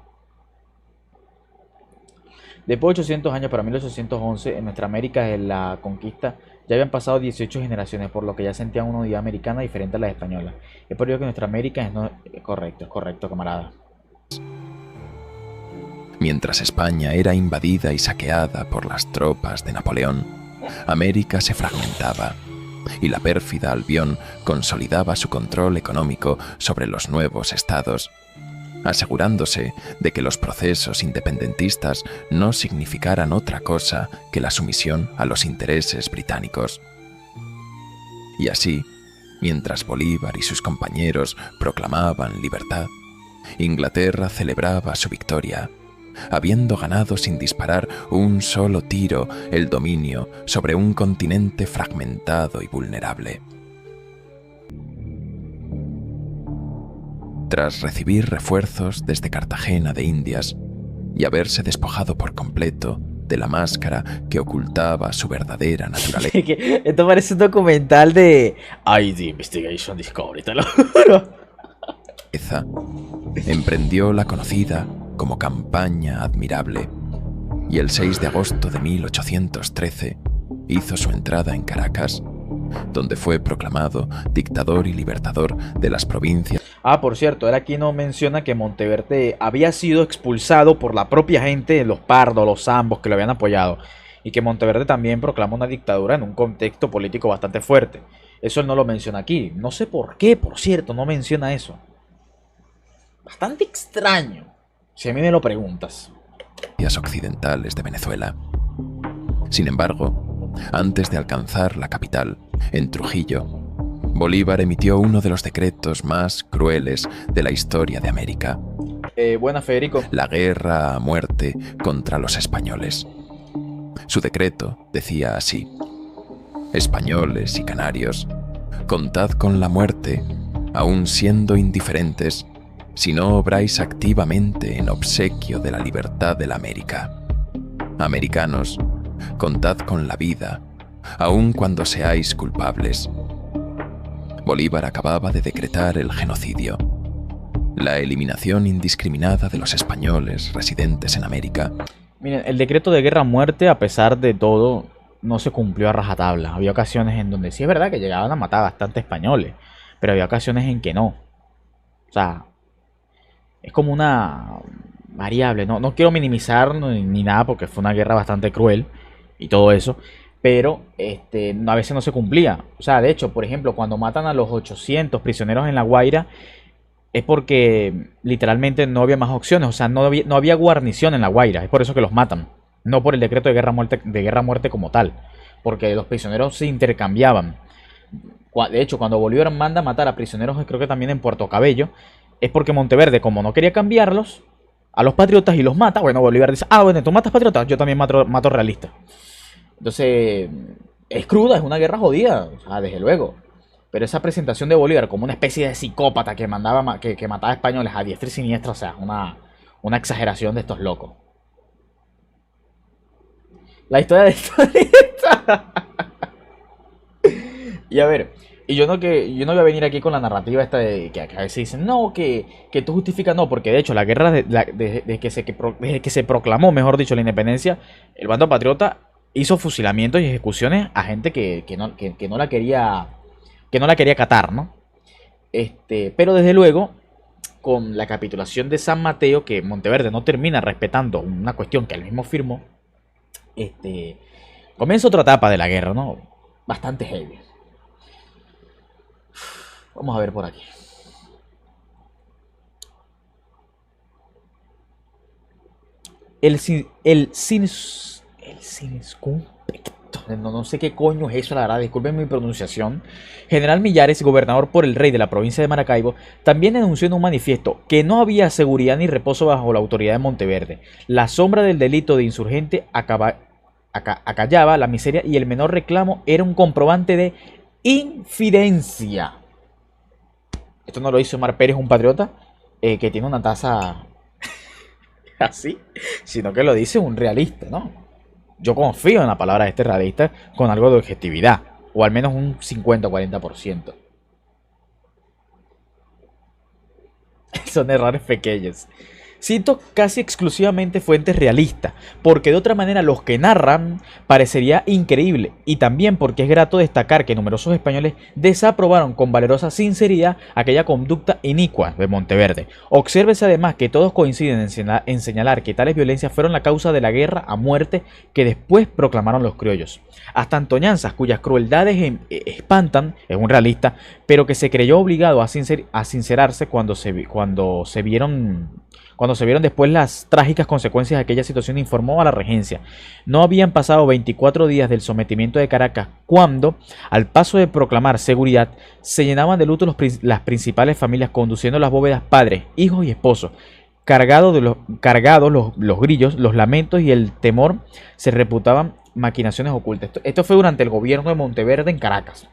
Después de 800 años, para 1811, en nuestra América de la conquista, ya habían pasado 18 generaciones, por lo que ya sentían una unidad americana diferente a la española. Es por ello que nuestra América es correcto, camarada. Mientras España era invadida y saqueada por las tropas de Napoleón, América se fragmentaba, y la pérfida Albión consolidaba su control económico sobre los nuevos estados, asegurándose de que los procesos independentistas no significaran otra cosa que la sumisión a los intereses británicos. Y así, mientras Bolívar y sus compañeros proclamaban libertad, Inglaterra celebraba su victoria, habiendo ganado sin disparar un solo tiro el dominio sobre un continente fragmentado y vulnerable. Tras recibir refuerzos desde Cartagena de Indias, y haberse despojado por completo de la máscara que ocultaba su verdadera naturaleza. Esto parece un documental de ID Investigation Discovery, te lo juro. Emprendió la conocida como Campaña Admirable y el 6 de agosto de 1813 hizo su entrada en Caracas, donde fue proclamado dictador y libertador de las provincias. Por cierto, él aquí no menciona que Monteverde había sido expulsado por la propia gente, los pardos, los zambos que lo habían apoyado, y que Monteverde también proclamó una dictadura en un contexto político bastante fuerte. Eso él no lo menciona aquí. No sé por qué, por cierto, no menciona eso. Bastante extraño, si a mí me lo preguntas. Occidentales de Venezuela. Sin embargo, antes de alcanzar la capital, en Trujillo, Bolívar emitió uno de los decretos más crueles de la historia de América. Buena, Federico. La guerra a muerte contra los españoles. Su decreto decía así: españoles y canarios, contad con la muerte, aun siendo indiferentes, si no obráis activamente en obsequio de la libertad de la América. Americanos, contad con la vida, aun cuando seáis culpables. Bolívar acababa de decretar el genocidio, la eliminación indiscriminada de los españoles residentes en América. Miren, el decreto de guerra a muerte, a pesar de todo, no se cumplió a rajatabla. Había ocasiones en donde sí es verdad que llegaban a matar bastante españoles, pero había ocasiones en que no. O sea, es como una variable. No quiero minimizar ni nada porque fue una guerra bastante cruel y todo eso, pero a veces no se cumplía. O sea, de hecho, por ejemplo, cuando matan a los 800 prisioneros en La Guaira, es porque literalmente no había más opciones. O sea, no había guarnición en La Guaira. Es por eso que los matan. No por el decreto de guerra a muerte como tal. Porque los prisioneros se intercambiaban. De hecho, cuando Bolívar manda a matar a prisioneros, creo que también en Puerto Cabello, es porque Monteverde, como no quería cambiarlos a los patriotas y los mata, bueno, Bolívar dice: bueno, tú matas patriotas, yo también mato realistas. Entonces, es cruda, es una guerra jodida, o sea, desde luego. Pero esa presentación de Bolívar como una especie de psicópata que mataba españoles a diestra y siniestra, o sea, una exageración de estos locos. La historia de esta. Y a ver, yo no voy a venir aquí con la narrativa esta de que a veces dicen, no, que tú justificas, no, porque de hecho la guerra desde que se proclamó, mejor dicho, la independencia, el bando patriota hizo fusilamientos y ejecuciones a gente que no la quería acatar, ¿no? Pero desde luego, con la capitulación de San Mateo, que Monteverde no termina respetando una cuestión que él mismo firmó, comienza otra etapa de la guerra, ¿no? Bastante heavy. Vamos a ver por aquí. El circunspecto. No sé qué coño es eso, la verdad, disculpen mi pronunciación. General Millares, gobernador por el rey de la provincia de Maracaibo, también denunció en un manifiesto que no había seguridad ni reposo bajo la autoridad de Monteverde. La sombra del delito de insurgente acallaba la miseria y el menor reclamo era un comprobante de infidencia. Esto no lo hizo Omar Pérez, un patriota que tiene una tasa así, sino que lo dice un realista, ¿no? Yo confío en la palabra de este realista con algo de objetividad, o al menos un 50-40%. Son errores pequeños. Cito casi exclusivamente fuentes realistas, porque de otra manera los que narran parecería increíble, y también porque es grato destacar que numerosos españoles desaprobaron con valerosa sinceridad aquella conducta inicua de Monteverde. Obsérvese además que todos coinciden en señalar que tales violencias fueron la causa de la guerra a muerte que después proclamaron los criollos. Hasta Antoñanzas, cuyas crueldades espantan, es un realista, pero que se creyó obligado a sincerarse cuando se vieron después las trágicas consecuencias de aquella situación, informó a la regencia. No habían pasado 24 días del sometimiento de Caracas cuando, al paso de proclamar seguridad, se llenaban de luto las principales familias, conduciendo las bóvedas padres, hijos y esposos. Cargados los grillos, los lamentos y el temor se reputaban maquinaciones ocultas. Esto fue durante el gobierno de Monteverde en Caracas.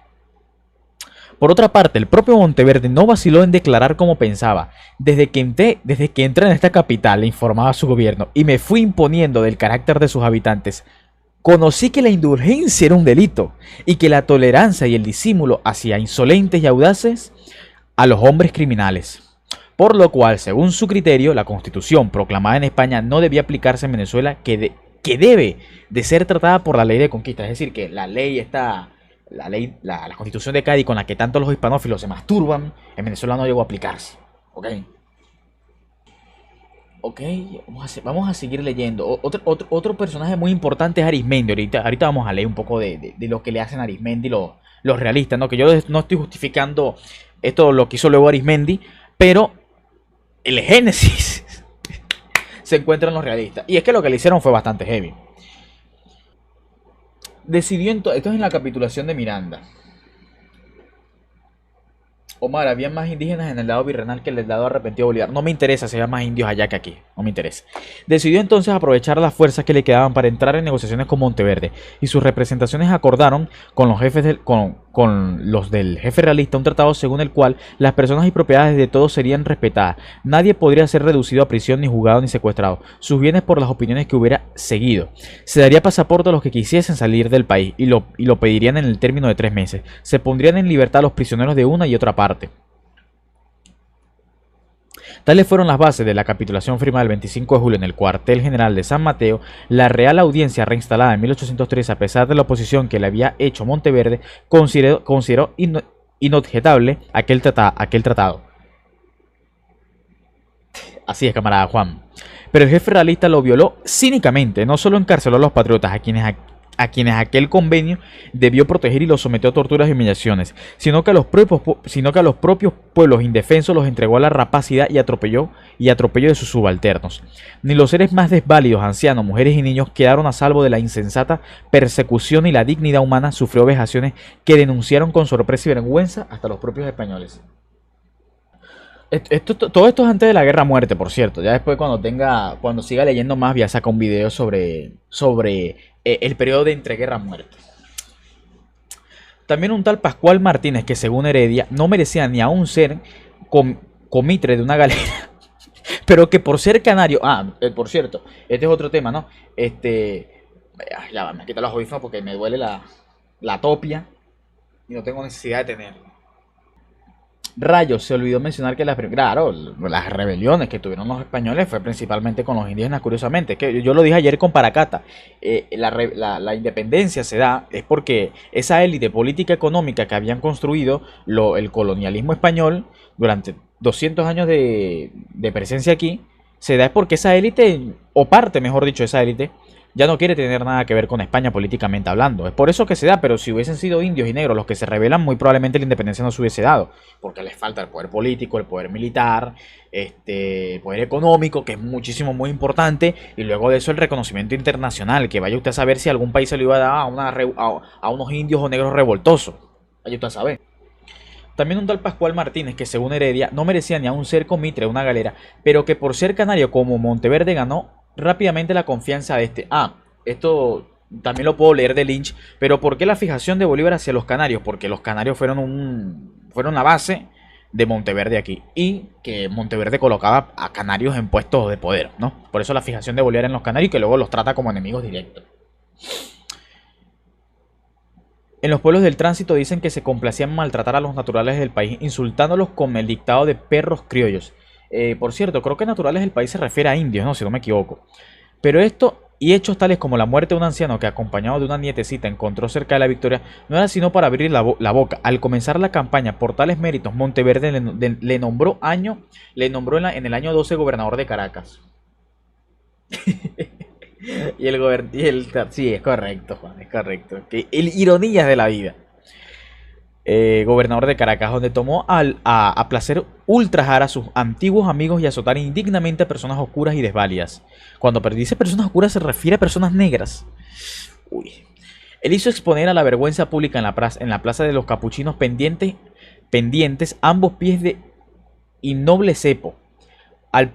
Por otra parte, el propio Monteverde no vaciló en declarar como pensaba. Desde que entré en esta capital, le informaba a su gobierno, y me fui imponiendo del carácter de sus habitantes, conocí que la indulgencia era un delito, y que la tolerancia y el disimulo hacia insolentes y audaces a los hombres criminales. Por lo cual, según su criterio, la Constitución proclamada en España no debía aplicarse en Venezuela, que debe de ser tratada por la ley de conquista. Es decir, que la ley está, la Constitución de Cádiz, con la que tanto los hispanófilos se masturban, en Venezuela no llegó a aplicarse. Ok, vamos a seguir leyendo. Otro personaje muy importante es Arismendi. Ahorita vamos a leer un poco de lo que le hacen a Arismendi los realistas, ¿no? Que yo no estoy justificando esto lo que hizo luego Arismendi, pero el génesis se encuentra en los realistas. Y es que lo que le hicieron fue bastante heavy. Esto es en la capitulación de Miranda. Omar, había más indígenas en el lado virreinal que en el lado arrepentido de Bolívar. No me interesa si había más indios allá que aquí. No me interesa. Decidió entonces aprovechar las fuerzas que le quedaban para entrar en negociaciones con Monteverde. Y sus representaciones acordaron con los del jefe realista un tratado según el cual las personas y propiedades de todos serían respetadas. Nadie podría ser reducido a prisión, ni juzgado, ni secuestrado. Sus bienes por las opiniones que hubiera seguido. Se daría pasaporte a los que quisiesen salir del país y lo pedirían en el término de 3 meses. Se pondrían en libertad a los prisioneros de una y otra parte. Tales fueron las bases de la capitulación firmada el 25 de julio en el cuartel general de San Mateo. La Real Audiencia, reinstalada en 1803, a pesar de la oposición que le había hecho Monteverde, consideró inobjetable aquel tratado. Así es, camarada Juan. Pero el jefe realista lo violó cínicamente. No solo encarceló a los patriotas, a quienes aquel convenio debió proteger, y los sometió a torturas y humillaciones, sino que a los propios pueblos indefensos los entregó a la rapacidad y atropello de sus subalternos. Ni los seres más desválidos, ancianos, mujeres y niños, quedaron a salvo de la insensata persecución, y la dignidad humana sufrió vejaciones que denunciaron con sorpresa y vergüenza hasta los propios españoles. Todo esto es antes de la guerra a muerte, por cierto. Ya después, cuando siga leyendo más, voy a sacar un video sobre el periodo de entreguerra a muerte. También un tal Pascual Martínez, que según Heredia no merecía ni aún ser comitre de una galera, pero que por ser canario... por cierto, este es otro tema, ¿no? Ya va, me quito los audífonos porque me duele la topia y no tengo necesidad de tenerlo. Rayos, se olvidó mencionar que las rebeliones que tuvieron los españoles fue principalmente con los indígenas, curiosamente. Que yo lo dije ayer con Paracata. La independencia se da es porque esa élite política económica que habían construido el colonialismo español durante 200 años de presencia aquí, se da es porque esa élite, o parte mejor dicho, esa élite, ya no quiere tener nada que ver con España políticamente hablando. Es por eso que se da, pero si hubiesen sido indios y negros los que se rebelan, muy probablemente la independencia no se hubiese dado, porque les falta el poder político, el poder militar, el poder económico, que es muchísimo, muy importante, y luego de eso el reconocimiento internacional, que vaya usted a saber si algún país se lo iba a dar a unos indios o negros revoltosos. Vaya usted a saber. También un tal Pascual Martínez, que según Heredia no merecía ni aún ser comitre de una galera, pero que por ser canario como Monteverde ganó rápidamente la confianza de este. Esto también lo puedo leer de Lynch. Pero ¿por qué la fijación de Bolívar hacia los canarios? Porque los canarios fueron la base de Monteverde aquí, y que Monteverde colocaba a canarios en puestos de poder, ¿no? Por eso la fijación de Bolívar en los canarios, que luego los trata como enemigos directos. En los pueblos del tránsito dicen que se complacían en maltratar a los naturales del país, insultándolos con el dictado de perros criollos. Por cierto, creo que naturales del país se refiere a indios, ¿no? Si no me equivoco. Pero esto y hechos tales como la muerte de un anciano que, acompañado de una nietecita, encontró cerca de la Victoria, no era sino para abrir la boca. Al comenzar la campaña, por tales méritos, Monteverde le nombró en el año 12 gobernador de Caracas. Sí, es correcto, Juan, es correcto. Ironías de la vida. Gobernador de Caracas, donde tomó a placer ultrajar a sus antiguos amigos y azotar indignamente a personas oscuras y desválidas. Cuando dice personas oscuras se refiere a personas negras. Él hizo exponer a la vergüenza pública en la plaza de los capuchinos pendientes ambos pies de innoble cepo, al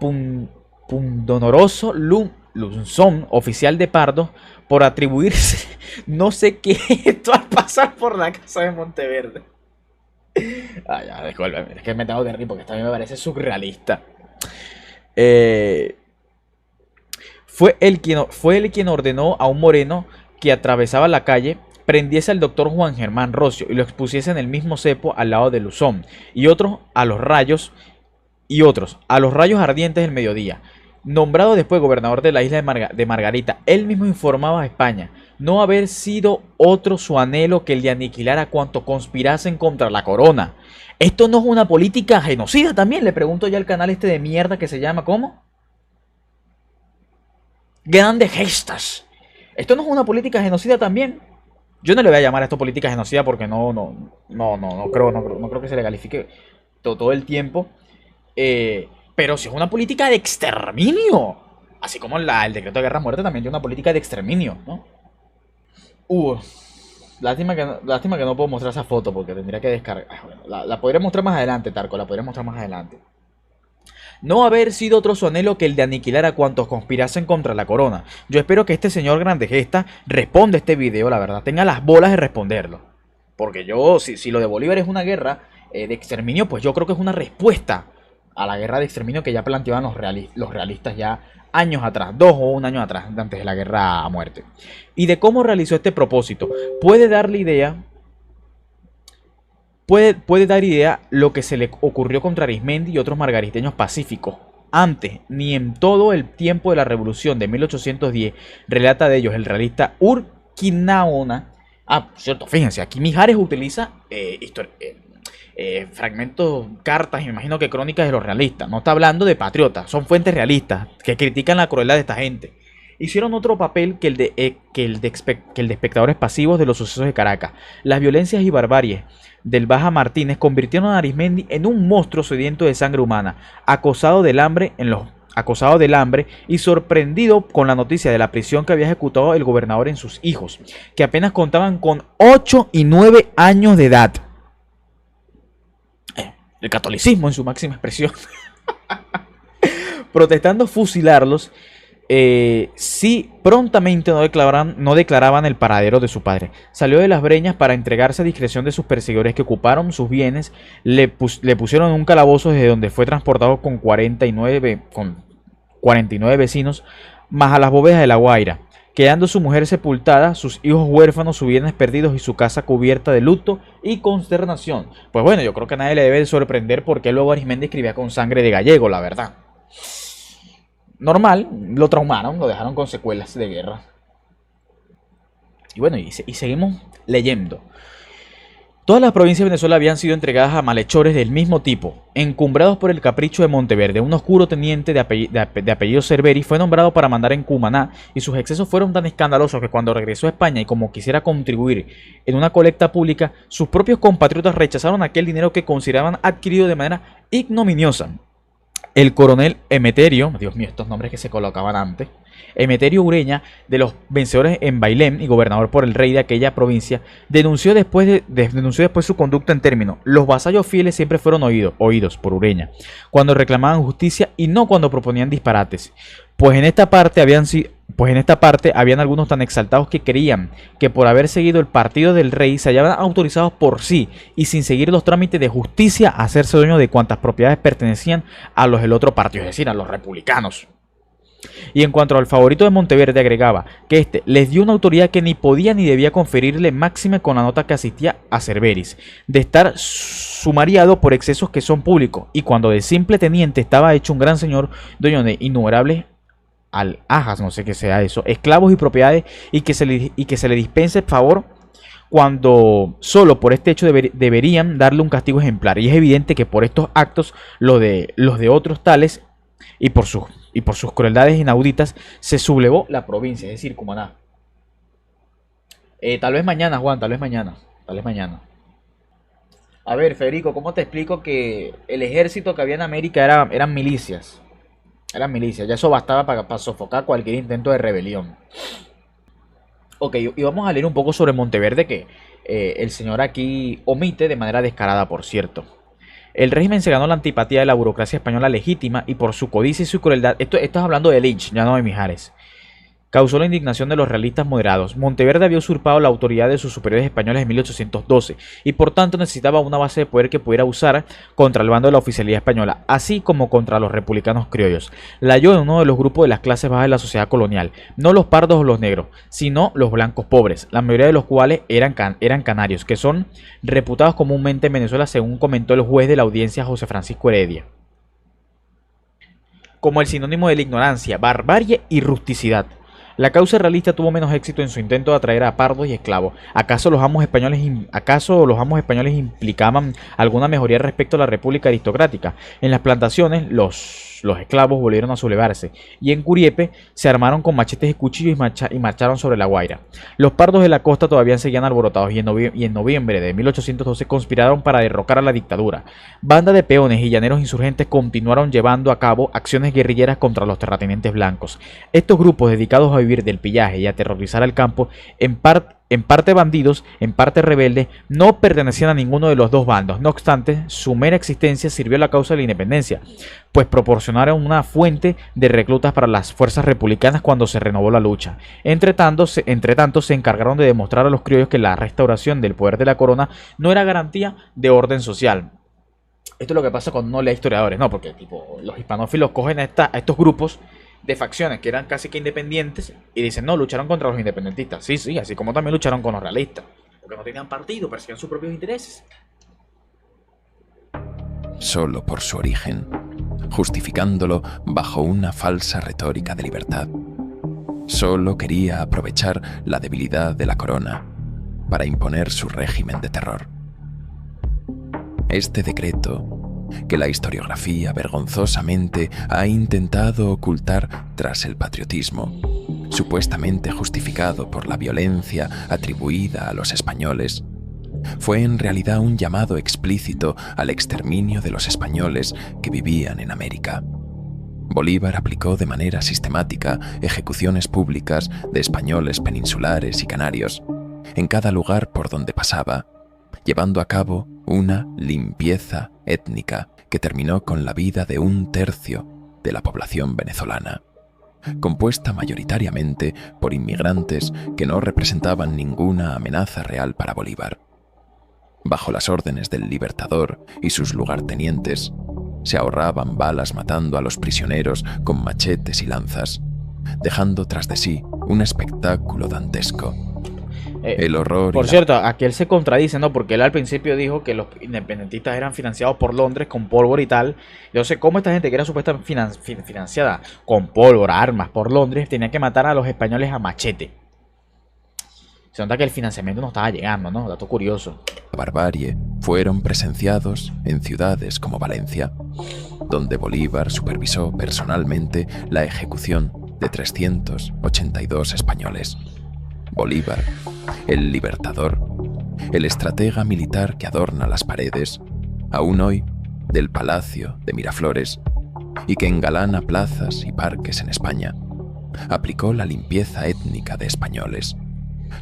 pundonoroso Lunzón, oficial de Pardo, por atribuirse no sé qué esto al pasar por la casa de Monteverde. Ay, ya, discúlpame, es que me tengo que reír porque esta a mí me parece surrealista. Eh, fue él quien ordenó a un moreno que atravesaba la calle prendiese al doctor Juan Germán Rocio y lo expusiese en el mismo cepo al lado de Luzón, y otros a los rayos ardientes del mediodía. Nombrado después gobernador de la isla de Margarita, él mismo informaba a España no haber sido otro su anhelo que el de aniquilar a cuanto conspirasen contra la corona. ¿Esto no es una política genocida también? Le pregunto ya al canal este de mierda que se llama, ¿cómo? Grandes gestas. ¿Esto no es una política genocida también? Yo no le voy a llamar a esto política genocida porque no creo que se le califique todo el tiempo. Pero si es una política de exterminio. Así como el decreto de guerra-muerte también tiene una política de exterminio, ¿no? Lástima que no puedo mostrar esa foto porque tendría que descargar. Bueno, la podré mostrar más adelante, Tarco, la podré mostrar más adelante. No haber sido otro su anhelo que el de aniquilar a cuantos conspirasen contra la corona. Yo espero que este señor Grandegesta responda este video, la verdad, tenga las bolas de responderlo. Porque yo, si lo de Bolívar es una guerra de exterminio, pues yo creo que es una respuesta a la guerra de exterminio que ya planteaban los realistas ya años atrás, 2 o 1 año atrás, antes de la guerra a muerte. Y de cómo realizó este propósito, puede dar idea lo que se le ocurrió contra Arismendi y otros margariteños pacíficos. Antes, ni en todo el tiempo de la revolución de 1810, relata de ellos el realista Urquinaona. Cierto, fíjense, aquí Mijares utiliza fragmentos, cartas, me imagino que crónicas de los realistas. No está hablando de patriotas, son fuentes realistas que critican la crueldad de esta gente. Hicieron otro papel que el de espectadores pasivos de los sucesos de Caracas. Las violencias y barbaries del Baja Martínez convirtieron a Arismendi en un monstruo sediento de sangre humana, acosado del hambre y sorprendido con la noticia de la prisión que había ejecutado el gobernador en sus hijos, que apenas contaban con 8 y 9 años de edad. El catolicismo en su máxima expresión. Protestando fusilarlos, si prontamente no declaraban el paradero de su padre. Salió de las breñas para entregarse a discreción de sus perseguidores que ocuparon sus bienes, le pusieron en un calabozo desde donde fue transportado con 49 vecinos, más a las bóvedas de La Guaira, quedando su mujer sepultada, sus hijos huérfanos, sus bienes perdidos y su casa cubierta de luto y consternación. Pues bueno, yo creo que a nadie le debe de sorprender porque luego Arismendi escribía con sangre de gallego, la verdad. Normal, lo traumaron, lo dejaron con secuelas de guerra. Y bueno, y seguimos leyendo. Todas las provincias de Venezuela habían sido entregadas a malhechores del mismo tipo. Encumbrados por el capricho de Monteverde, un oscuro teniente de apellido Cerveri fue nombrado para mandar en Cumaná, y sus excesos fueron tan escandalosos que cuando regresó a España y como quisiera contribuir en una colecta pública, sus propios compatriotas rechazaron aquel dinero que consideraban adquirido de manera ignominiosa. El coronel Emeterio, Dios mío, estos nombres que se colocaban antes, Emeterio Ureña, de los vencedores en Bailén y gobernador por el rey de aquella provincia, denunció después su conducta en términos: los vasallos fieles siempre fueron oídos por Ureña, cuando reclamaban justicia y no cuando proponían disparates. Pues en esta parte habían algunos tan exaltados que creían que por haber seguido el partido del rey se hallaban autorizados por sí y sin seguir los trámites de justicia a hacerse dueño de cuantas propiedades pertenecían a los del otro partido, es decir, a los republicanos. Y en cuanto al favorito de Monteverde, agregaba que éste les dio una autoridad que ni podía ni debía conferirle, máxime con la nota que asistía a Cerveris, de estar sumariado por excesos que son públicos, y cuando de simple teniente estaba hecho un gran señor, dueño de innumerables alhajas, no sé qué sea eso, esclavos y propiedades, y que se le dispense favor, cuando solo por este hecho deberían darle un castigo ejemplar. Y es evidente que por estos actos, los de otros tales, y por sus crueldades inauditas, se sublevó la provincia, es decir, Cumaná. Tal vez mañana, Juan, tal vez mañana. A ver, Federico, ¿cómo te explico que el ejército que había en América eran milicias? Eran milicias, ya eso bastaba para sofocar cualquier intento de rebelión. Ok, y vamos a leer un poco sobre Monteverde, que el señor aquí omite de manera descarada, por cierto. El régimen se ganó la antipatía de la burocracia española legítima y por su codicia y su crueldad. Esto es hablando de Lynch, ya no de Mijares. causó la indignación de los realistas moderados. Monteverde había usurpado la autoridad de sus superiores españoles en 1812 y por tanto necesitaba una base de poder que pudiera usar contra el bando de la oficialidad española, así como contra los republicanos criollos. La halló en uno de los grupos de las clases bajas de la sociedad colonial, no los pardos o los negros, sino los blancos pobres, la mayoría de los cuales eran canarios, que son reputados comúnmente en Venezuela, según comentó el juez de la audiencia José Francisco Heredia, como el sinónimo de la ignorancia, barbarie y rusticidad. La causa realista tuvo menos éxito en su intento de atraer a pardos y esclavos. ¿Acaso los amos españoles implicaban alguna mejoría respecto a la república aristocrática? En las plantaciones, los esclavos volvieron a sublevarse, y en Curiepe se armaron con machetes y cuchillos y marcharon sobre La Guaira. Los pardos de la costa todavía seguían alborotados y en noviembre de 1812 conspiraron para derrocar a la dictadura. Bandas de peones y llaneros insurgentes continuaron llevando a cabo acciones guerrilleras contra los terratenientes blancos. Estos grupos, dedicados a vivir del pillaje y a aterrorizar al campo, en parte bandidos, en parte rebeldes, no pertenecían a ninguno de los dos bandos. No obstante, su mera existencia sirvió a la causa de la independencia, pues proporcionaron una fuente de reclutas para las fuerzas republicanas cuando se renovó la lucha. Entre tanto, se encargaron de demostrar a los criollos que la restauración del poder de la corona no era garantía de orden social. Esto es lo que pasa cuando uno lee historiadores, ¿no? Porque tipo, los hispanófilos cogen a estos grupos de facciones que eran casi que independientes y dicen, no, lucharon contra los independentistas. Sí, sí, así como también lucharon con los realistas, porque no tenían partido, perseguían sus propios intereses. Solo por su origen, justificándolo bajo una falsa retórica de libertad. Solo quería aprovechar la debilidad de la corona para imponer su régimen de terror. Este decreto, que la historiografía vergonzosamente ha intentado ocultar tras el patriotismo, supuestamente justificado por la violencia atribuida a los españoles, fue en realidad un llamado explícito al exterminio de los españoles que vivían en América. Bolívar aplicó de manera sistemática ejecuciones públicas de españoles peninsulares y canarios, en cada lugar por donde pasaba, llevando a cabo una limpieza étnica que terminó con la vida de 1/3 de la población venezolana, compuesta mayoritariamente por inmigrantes que no representaban ninguna amenaza real para Bolívar. Bajo las órdenes del Libertador y sus lugartenientes, se ahorraban balas matando a los prisioneros con machetes y lanzas, dejando tras de sí un espectáculo dantesco. El horror. Por cierto, aquí él se contradice, ¿no? Porque él al principio dijo que los independentistas eran financiados por Londres con pólvora y tal. Yo sé cómo esta gente que era supuestamente financiada con pólvora, armas por Londres, tenía que matar a los españoles a machete. Se nota que el financiamiento no estaba llegando, ¿no? Dato curioso. La barbarie fueron presenciados en ciudades como Valencia, donde Bolívar supervisó personalmente la ejecución de 382 españoles. Bolívar, el libertador, el estratega militar que adorna las paredes, aún hoy, del Palacio de Miraflores, y que engalana plazas y parques en España, aplicó la limpieza étnica de españoles,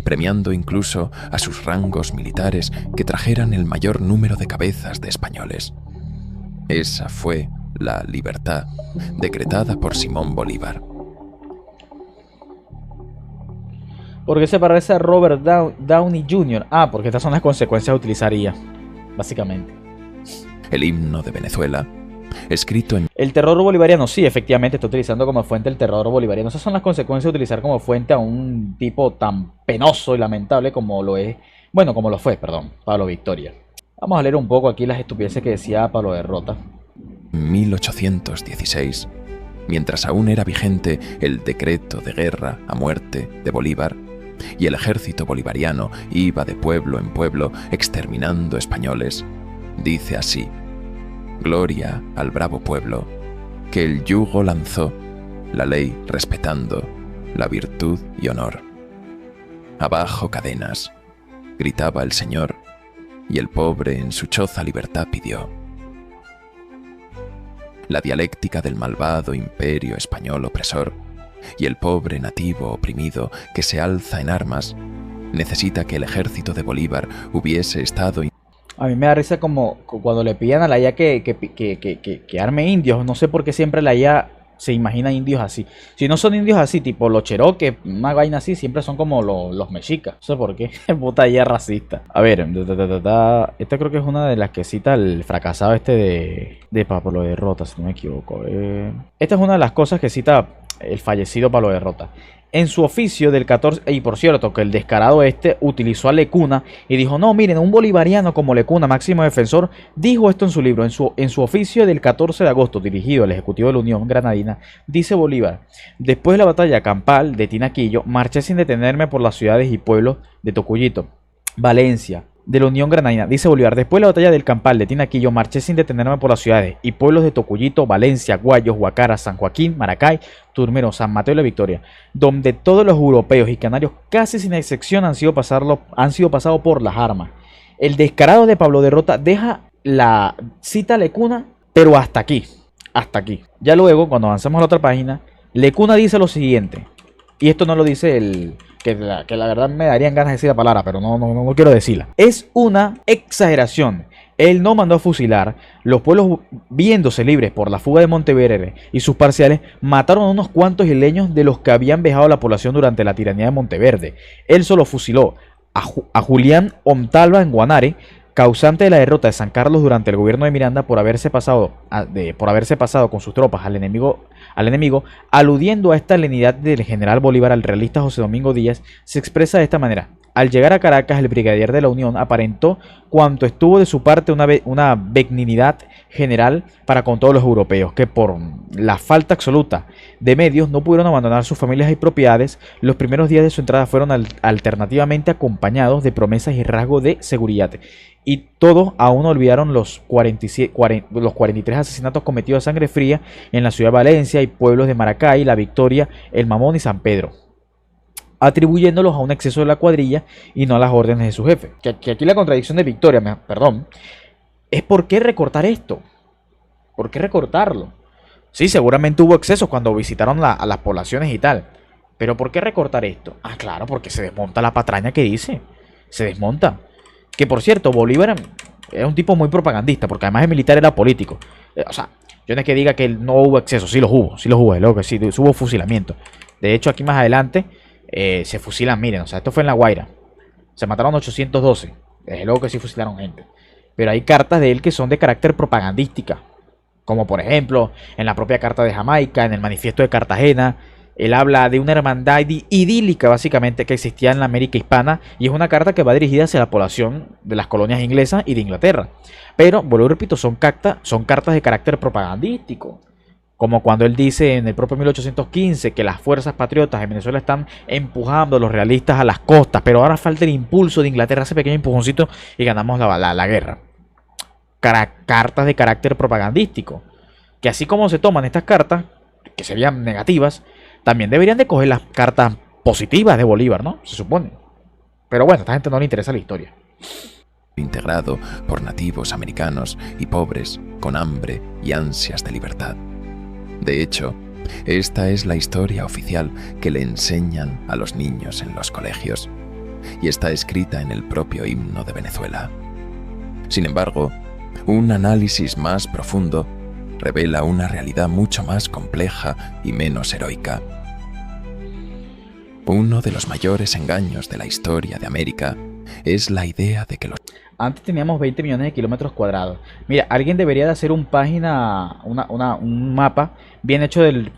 premiando incluso a sus rangos militares que trajeran el mayor número de cabezas de españoles. Esa fue la libertad decretada por Simón Bolívar. ¿Por qué se parece a Robert Downey Jr.? Ah, porque estas son las consecuencias de utilizar IA, básicamente. El himno de Venezuela, escrito en... El terror bolivariano, sí, efectivamente, está utilizando como fuente el terror bolivariano. Esas son las consecuencias de utilizar como fuente a un tipo tan penoso y lamentable como lo es... Bueno, como lo fue, perdón, Pablo Victoria. Vamos a leer un poco aquí las estupideces que decía Pablo de Rota. 1816, mientras aún era vigente el decreto de guerra a muerte de Bolívar, y el ejército bolivariano iba de pueblo en pueblo exterminando españoles, dice así: gloria al bravo pueblo, que el yugo lanzó, la ley respetando, la virtud y honor. Abajo cadenas, gritaba el señor, y el pobre en su choza libertad pidió. La dialéctica del malvado imperio español opresor y el pobre nativo oprimido que se alza en armas necesita que el ejército de Bolívar hubiese estado... A mí me da risa como cuando le piden a la IA que arme indios. No sé por qué siempre la IA se imagina indios así. Si no son indios así, tipo los Cherokee, una vaina así, siempre son como los mexicas. No sé por qué. Puta idea racista. A ver, esta creo que es una de las que cita el fracasado de Pablo de Rota, si no me equivoco. A ver. Esta es una de las cosas que cita el fallecido Pablo de Rota. En su oficio del 14, y por cierto, que el descarado utilizó a Lecuna y dijo, no, miren, un bolivariano como Lecuna, máximo defensor, dijo esto en su libro, en su oficio del 14 de agosto, dirigido al Ejecutivo de la Unión Granadina, dice Bolívar, después de la batalla campal de Tinaquillo, marché sin detenerme por las ciudades y pueblos de Tocuyito, Valencia, de la Unión Granadina, dice Bolívar, después de la batalla del Campal de Tinaquillo, marché sin detenerme por las ciudades y pueblos de Tocuyito, Valencia, Guayos, Guacara, San Joaquín, Maracay, Turmero, San Mateo y La Victoria, donde todos los europeos y canarios, casi sin excepción, han sido pasados por las armas. El descarado de Pablo de Rota deja la cita a Lecuna, pero hasta aquí. Ya luego, cuando avanzamos a la otra página, Lecuna dice lo siguiente, y esto no lo dice el... Que la verdad me darían ganas de decir la palabra, pero no quiero decirla. Es una exageración. Él no mandó a fusilar. Los pueblos, viéndose libres por la fuga de Monteverde y sus parciales, mataron a unos cuantos isleños de los que habían vejado la población durante la tiranía de Monteverde. Él solo fusiló a Julián Ontalva en Guanare, causante de la derrota de San Carlos durante el gobierno de Miranda por haberse pasado con sus tropas al enemigo, aludiendo a esta lenidad del general Bolívar. Al realista José Domingo Díaz se expresa de esta manera: al llegar a Caracas, el brigadier de la Unión aparentó cuanto estuvo de su parte una benignidad general para con todos los europeos, que por la falta absoluta de medios no pudieron abandonar sus familias y propiedades. Los primeros días de su entrada fueron alternativamente acompañados de promesas y rasgos de seguridad. Y todos aún olvidaron los 43 asesinatos cometidos a sangre fría en la ciudad de Valencia y pueblos de Maracay, La Victoria, El Mamón y San Pedro, atribuyéndolos a un exceso de la cuadrilla y no a las órdenes de su jefe. Que aquí la contradicción de Victoria, es ¿por qué recortar esto? ¿Por qué recortarlo? Sí, seguramente hubo excesos cuando visitaron a las poblaciones y tal, pero ¿por qué recortar esto? Ah, claro, porque se desmonta la patraña que dice. Se desmonta. Que por cierto, Bolívar era un tipo muy propagandista, porque además de militar era político. O sea, yo no es que diga que no hubo excesos, sí los hubo, es lo que sí, hubo fusilamiento. De hecho, aquí más adelante se fusilan, miren, o sea, esto fue en La Guaira. Se mataron 812, desde luego que sí fusilaron gente. Pero hay cartas de él que son de carácter propagandística, como por ejemplo, en la propia carta de Jamaica, en el manifiesto de Cartagena. Él habla de una hermandad idílica básicamente que existía en la América hispana, y es una carta que va dirigida hacia la población de las colonias inglesas y de Inglaterra. Pero, vuelvo y repito, son cartas de carácter propagandístico. Como cuando él dice en el propio 1815 que las fuerzas patriotas en Venezuela están empujando a los realistas a las costas, pero ahora falta el impulso de Inglaterra, ese pequeño empujoncito, y ganamos la guerra. Cartas de carácter propagandístico. Que así como se toman estas cartas, que serían negativas, también deberían de coger las cartas positivas de Bolívar, ¿no? Se supone. Pero bueno, a esta gente no le interesa la historia. Integrado por nativos americanos y pobres con hambre y ansias de libertad. De hecho, esta es la historia oficial que le enseñan a los niños en los colegios, y está escrita en el propio himno de Venezuela. Sin embargo, un análisis más profundo revela una realidad mucho más compleja y menos heroica. Uno de los mayores engaños de la historia de América es la idea de que los... Antes teníamos 20 millones de kilómetros cuadrados. Mira, alguien debería de hacer un mapa bien hecho del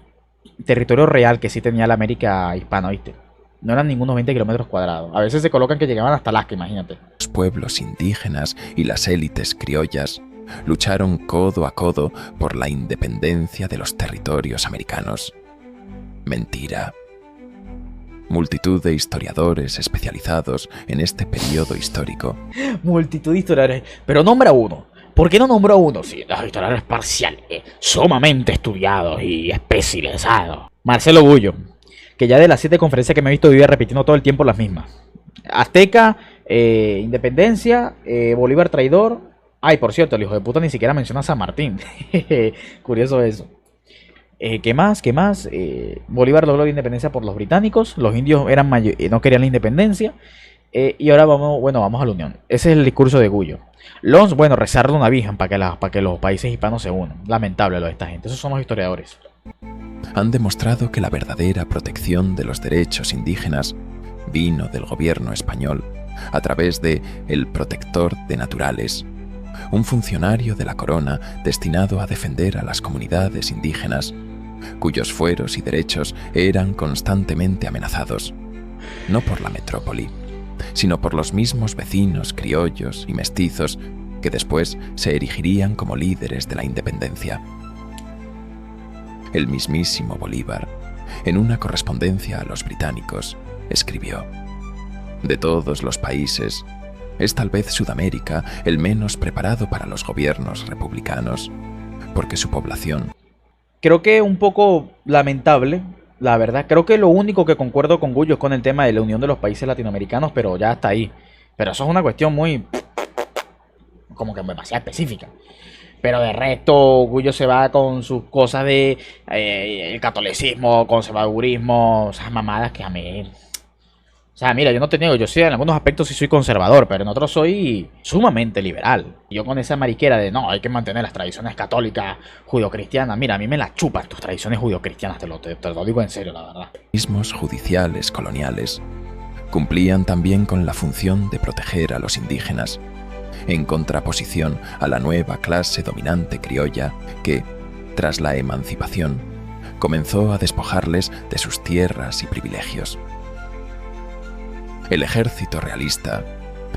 territorio real que sí tenía la América hispana, ¿viste? No eran ningunos 20 kilómetros cuadrados. A veces se colocan que llegaban hasta Alaska, imagínate. Los pueblos indígenas y las élites criollas lucharon codo a codo por la independencia de los territorios americanos. Mentira. Multitud de historiadores especializados en este periodo histórico. Multitud de historiadores. Pero nombra uno. ¿Por qué no nombra uno? Sí, los historiadores parciales, sumamente estudiados y especializados. Marcelo Bullo, que ya de las 7 conferencias que me he visto vivía repitiendo todo el tiempo las mismas. Azteca, independencia, Bolívar traidor. Ay, por cierto, el hijo de puta ni siquiera menciona a San Martín. Curioso eso. ¿Qué más? Bolívar logró la independencia por los británicos. Los indios no querían la independencia. Y ahora vamos a la unión. Ese es el discurso de Gullo. Lons, rezarle a una virgen para que los países hispanos se unan. Lamentable lo de esta gente. Esos son los historiadores. han demostrado que la verdadera protección de los derechos indígenas vino del gobierno español a través de el Protector de Naturales, un funcionario de la corona destinado a defender a las comunidades indígenas, cuyos fueros y derechos eran constantemente amenazados, no por la metrópoli, sino por los mismos vecinos criollos y mestizos que después se erigirían como líderes de la independencia. El mismísimo Bolívar, en una correspondencia a los británicos, escribió: «De todos los países, es tal vez Sudamérica el menos preparado para los gobiernos republicanos, porque su población...». Creo que un poco lamentable, la verdad. Creo que lo único que concuerdo con Gullo es con el tema de la unión de los países latinoamericanos, pero ya está ahí. Pero eso es una cuestión muy... como que demasiado específica. Pero de resto, Gullo se va con sus cosas de el catolicismo, conservadurismo, esas mamadas que a mí... O sea, mira, yo no te niego, yo sí en algunos aspectos sí soy conservador, pero en otros soy sumamente liberal. Y yo con esa mariquera de no, hay que mantener las tradiciones católicas, judio-cristianas. Mira, a mí me la chupan tus tradiciones judio-cristianas, te lo digo en serio, la verdad. Mismos judiciales coloniales cumplían también con la función de proteger a los indígenas, en contraposición a la nueva clase dominante criolla que, tras la emancipación, comenzó a despojarles de sus tierras y privilegios. El ejército realista,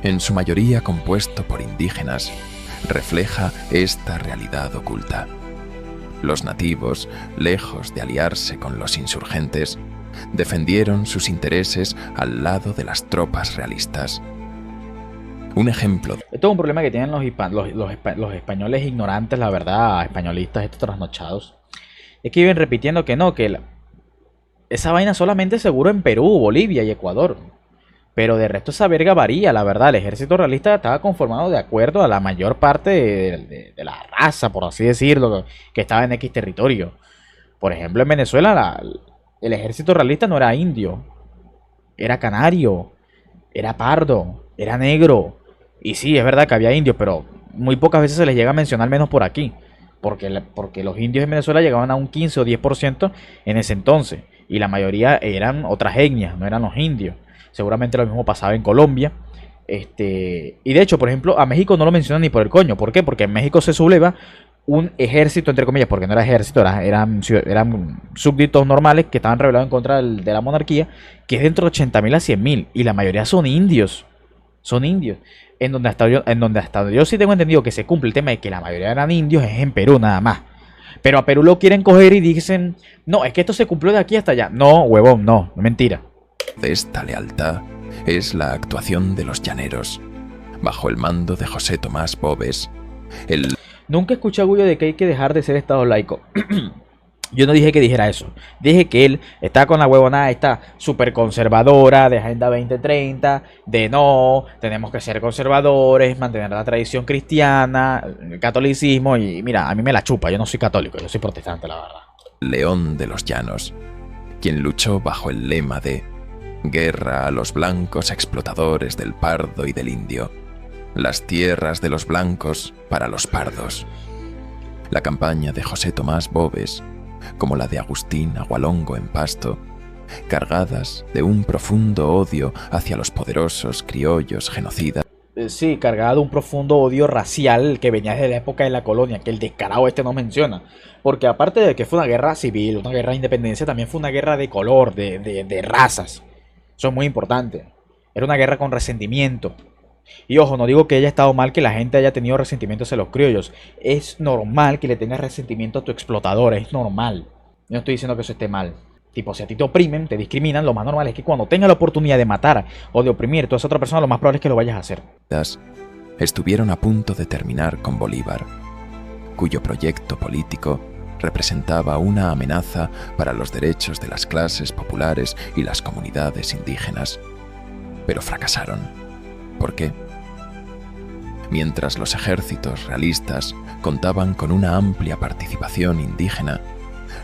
en su mayoría compuesto por indígenas, refleja esta realidad oculta. Los nativos, lejos de aliarse con los insurgentes, defendieron sus intereses al lado de las tropas realistas. Un ejemplo. Esto es un problema que tienen los españoles ignorantes, la verdad, españolistas, estos trasnochados. Es que viven repitiendo que no, que esa vaina solamente seguro en Perú, Bolivia y Ecuador. Pero de resto esa verga varía, la verdad. El ejército realista estaba conformado de acuerdo a la mayor parte de la raza, por así decirlo, que estaba en X territorio. Por ejemplo, en Venezuela el ejército realista no era indio, era canario, era pardo, era negro. Y sí, es verdad que había indios, pero muy pocas veces se les llega a mencionar, menos por aquí. Porque los indios en Venezuela llegaban a un 15 o 10% en ese entonces. Y la mayoría eran otras etnias, no eran los indios. Seguramente lo mismo pasaba en Colombia. Y de hecho, por ejemplo, a México no lo mencionan ni por el coño. ¿Por qué? Porque en México se subleva un ejército, entre comillas, porque no era ejército, eran súbditos normales que estaban rebelados en contra de la monarquía, que es de entre 80.000 a 100.000. Y la mayoría son indios. Son indios. En donde hasta yo sí tengo entendido que se cumple el tema de que la mayoría eran indios es en Perú nada más. Pero a Perú lo quieren coger y dicen, no, es que esto se cumplió de aquí hasta allá. No, huevón, no, mentira. De esta lealtad es la actuación de los llaneros, bajo el mando de José Tomás Boves. Nunca escuché a Gullo de que hay que dejar de ser Estado laico. Yo no dije que dijera eso. Dije que él está con la huevonada, está súper conservadora, de Agenda 2030, de no, tenemos que ser conservadores, mantener la tradición cristiana, el catolicismo, y mira, a mí me la chupa, yo no soy católico, yo soy protestante, la verdad. León de los Llanos, quien luchó bajo el lema de guerra a los blancos explotadores del pardo y del indio, las tierras de los blancos para los pardos. La campaña de José Tomás Boves, como la de Agustín Agualongo en Pasto, cargadas de un profundo odio hacia los poderosos criollos genocidas. Sí, cargada de un profundo odio racial que venía desde la época de la colonia, que el descarado no menciona. Porque aparte de que fue una guerra civil, una guerra de independencia, también fue una guerra de color, de razas. Eso es muy importante. Era una guerra con resentimiento. Y ojo, no digo que haya estado mal que la gente haya tenido resentimiento hacia los criollos. Es normal que le tengas resentimiento a tu explotador, es normal. Yo no estoy diciendo que eso esté mal. Tipo, si a ti te oprimen, te discriminan, lo más normal es que cuando tengas la oportunidad de matar o de oprimir a esa otra persona, lo más probable es que lo vayas a hacer. Estuvieron a punto de terminar con Bolívar, cuyo proyecto político representaba una amenaza para los derechos de las clases populares y las comunidades indígenas. Pero fracasaron. ¿Por qué? Mientras los ejércitos realistas contaban con una amplia participación indígena,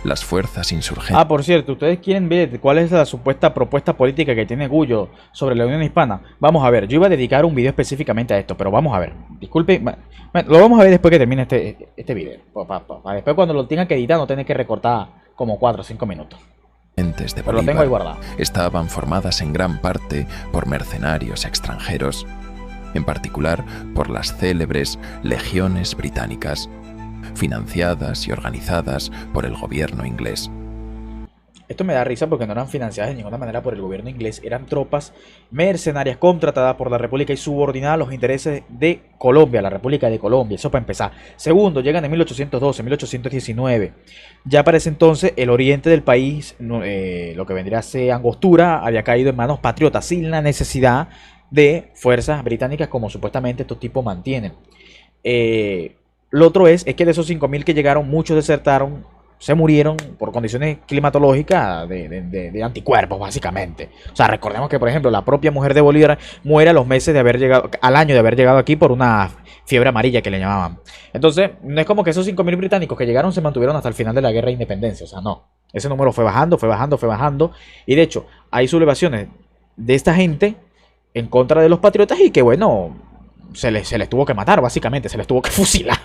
las fuerzas insurgentes... Ah, por cierto, ¿ustedes quieren ver cuál es la supuesta propuesta política que tiene Gullo sobre la Unión Hispana? Vamos a ver, yo iba a dedicar un video específicamente a esto, pero vamos a ver. Disculpe, bueno, lo vamos a ver después que termine este video. Para después cuando lo tenga que editar no tener que recortar como 4 o 5 minutos. Gentes de Pero lo tengo ahí Bolívar guardado. estaban formadas en gran parte por mercenarios extranjeros, en particular por las célebres legiones británicas, financiadas y organizadas por el gobierno inglés. Esto me da risa porque no eran financiadas de ninguna manera por el gobierno inglés, eran tropas mercenarias contratadas por la República y subordinadas a los intereses de Colombia, la República de Colombia, eso para empezar. Segundo, llegan en 1812, 1819. Ya para ese entonces el oriente del país, lo que vendría a ser Angostura, había caído en manos patriotas sin la necesidad de fuerzas británicas como supuestamente estos tipos mantienen. Lo otro es que de esos 5.000 que llegaron, muchos desertaron, se murieron por condiciones climatológicas de anticuerpos, básicamente. O sea, recordemos que, por ejemplo, la propia mujer de Bolívar muere a los meses de haber llegado, al año de haber llegado aquí por una fiebre amarilla que le llamaban. Entonces, no es como que esos 5.000 británicos que llegaron se mantuvieron hasta el final de la guerra de independencia. O sea, no. Ese número fue bajando, fue bajando, fue bajando. Y de hecho, hay sublevaciones de esta gente en contra de los patriotas y que, bueno, se les tuvo que matar, básicamente. Se les tuvo que fusilar.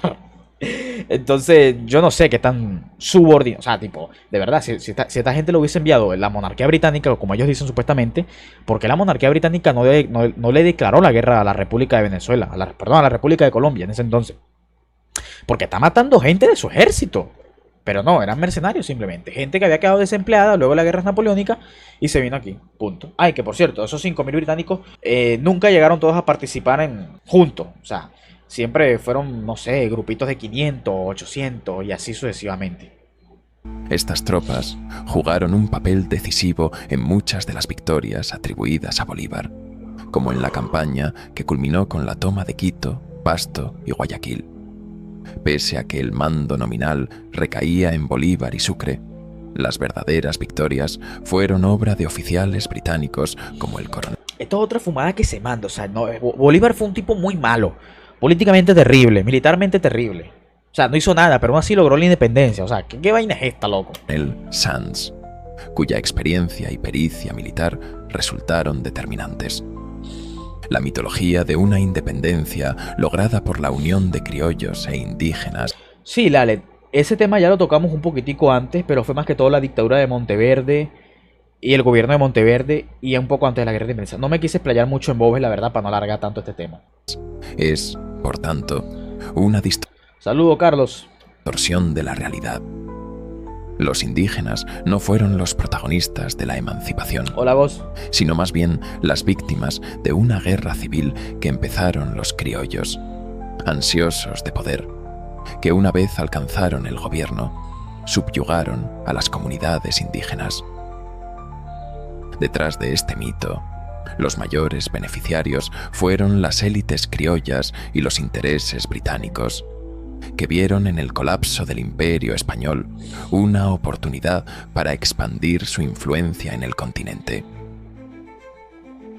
Entonces, yo no sé qué tan subordinado. O sea, tipo, de verdad, si esta gente lo hubiese enviado en la monarquía británica, como ellos dicen supuestamente, ¿por qué la monarquía británica no le declaró la guerra a la República de Venezuela? Perdón, a la República de Colombia en ese entonces. Porque está matando gente de su ejército. Pero no, eran mercenarios simplemente. Gente que había quedado desempleada luego de la guerra napoleónica y se vino aquí. Punto. Ay, que por cierto, esos 5.000 británicos nunca llegaron todos a participar juntos. O sea, siempre fueron, no sé, grupitos de 500, 800 y así sucesivamente. Estas tropas jugaron un papel decisivo en muchas de las victorias atribuidas a Bolívar, como en la campaña que culminó con la toma de Quito, Pasto y Guayaquil. Pese a que el mando nominal recaía en Bolívar y Sucre, las verdaderas victorias fueron obra de oficiales británicos como el coronel. Esto es otra fumada que se manda. O sea, no, Bolívar fue un tipo muy malo. Políticamente terrible, militarmente terrible. O sea, no hizo nada, pero aún así logró la independencia. O sea, ¿qué vaina es esta, loco? Sanz, cuya experiencia y pericia militar resultaron determinantes. La mitología de una independencia lograda por la unión de criollos e indígenas. Sí, Lale, ese tema ya lo tocamos un poquitico antes, pero fue más que todo la dictadura de Monteverde y el gobierno de Monteverde y un poco antes de la guerra de independencia. No me quise explayar mucho en Bobes, la verdad, para no alargar tanto este tema. Es, por tanto, una Saludo, Carlos. distorsión de la realidad. Los indígenas no fueron los protagonistas de la emancipación, Hola, vos. sino más bien las víctimas de una guerra civil que empezaron los criollos, ansiosos de poder, que una vez alcanzaron el gobierno, subyugaron a las comunidades indígenas. Detrás de este mito, los mayores beneficiarios fueron las élites criollas y los intereses británicos, que vieron en el colapso del Imperio español una oportunidad para expandir su influencia en el continente.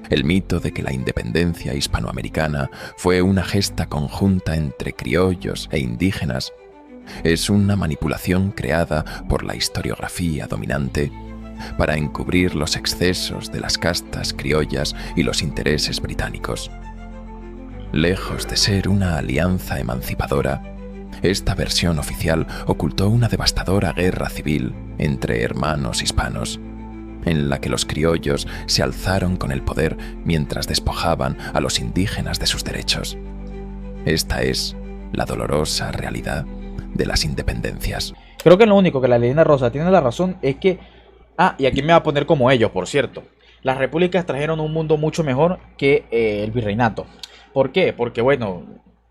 El mito de que la independencia hispanoamericana fue una gesta conjunta entre criollos e indígenas es una manipulación creada por la historiografía dominante para encubrir los excesos de las castas criollas y los intereses británicos. Lejos de ser una alianza emancipadora, esta versión oficial ocultó una devastadora guerra civil entre hermanos hispanos, en la que los criollos se alzaron con el poder mientras despojaban a los indígenas de sus derechos. Esta es la dolorosa realidad de las independencias. Creo que lo único que la leyenda rosa tiene la razón es que... Ah, y aquí me va a poner como ellos, por cierto. Las repúblicas trajeron un mundo mucho mejor que el virreinato. ¿Por qué? Porque, bueno,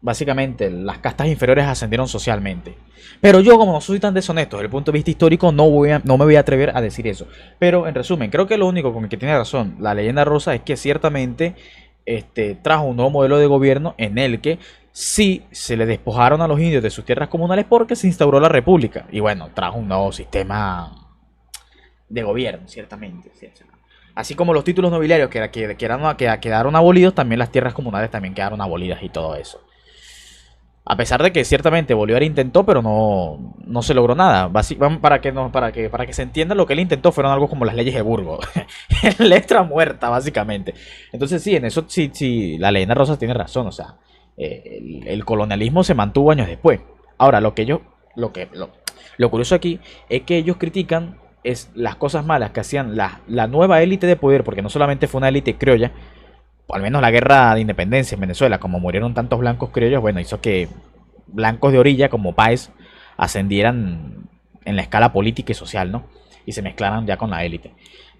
básicamente las castas inferiores ascendieron socialmente. Pero yo, como no soy tan deshonesto desde el punto de vista histórico, no me voy a atrever a decir eso. Pero, en resumen, creo que lo único con el que tiene razón la leyenda rosa es que ciertamente trajo un nuevo modelo de gobierno en el que sí se le despojaron a los indios de sus tierras comunales porque se instauró la república. Y bueno, trajo un nuevo sistema de gobierno, ciertamente. ¿Sí? Así como los títulos nobiliarios quedaron abolidos, también las tierras comunales también quedaron abolidas y todo eso. A pesar de que ciertamente Bolívar intentó, pero no se logró nada. Para que se entienda lo que él intentó, fueron algo como las leyes de Burgos. Letra muerta, básicamente. Entonces sí, en eso sí, la leyenda rosa tiene razón. O sea, el colonialismo se mantuvo años después. Ahora, lo Lo curioso aquí es que ellos critican las cosas malas que hacían la nueva élite de poder, porque no solamente fue una élite criolla, o al menos la guerra de independencia en Venezuela, como murieron tantos blancos criollos, bueno, hizo que blancos de orilla como Páez ascendieran en la escala política y social, ¿no? Y se mezclaran ya con la élite.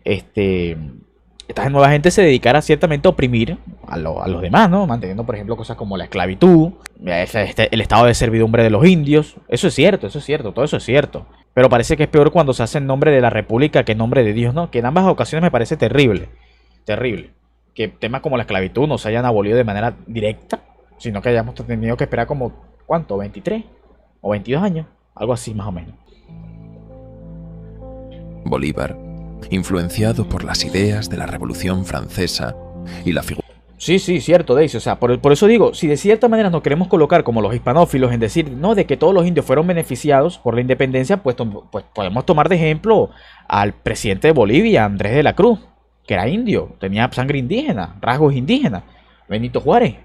Esta nueva gente se dedicara ciertamente a oprimir a los demás, ¿no? Manteniendo, por ejemplo, cosas como la esclavitud, el estado de servidumbre de los indios. Eso es cierto, todo eso es cierto. Pero parece que es peor cuando se hace en nombre de la república que en nombre de Dios, ¿no? Que en ambas ocasiones me parece terrible. Terrible. Que temas como la esclavitud no se hayan abolido de manera directa, sino que hayamos tenido que esperar como, ¿cuánto? ¿23? ¿O 22 años? Algo así más o menos. Bolívar, influenciado por las ideas de la Revolución Francesa y la figura... Sí, cierto, Daisy. O sea, por eso digo, si de cierta manera nos queremos colocar como los hispanófilos en decir, no, de que todos los indios fueron beneficiados por la independencia, pues podemos tomar de ejemplo al presidente de Bolivia, Andrés de la Cruz, que era indio, tenía sangre indígena, rasgos indígenas. Benito Juárez,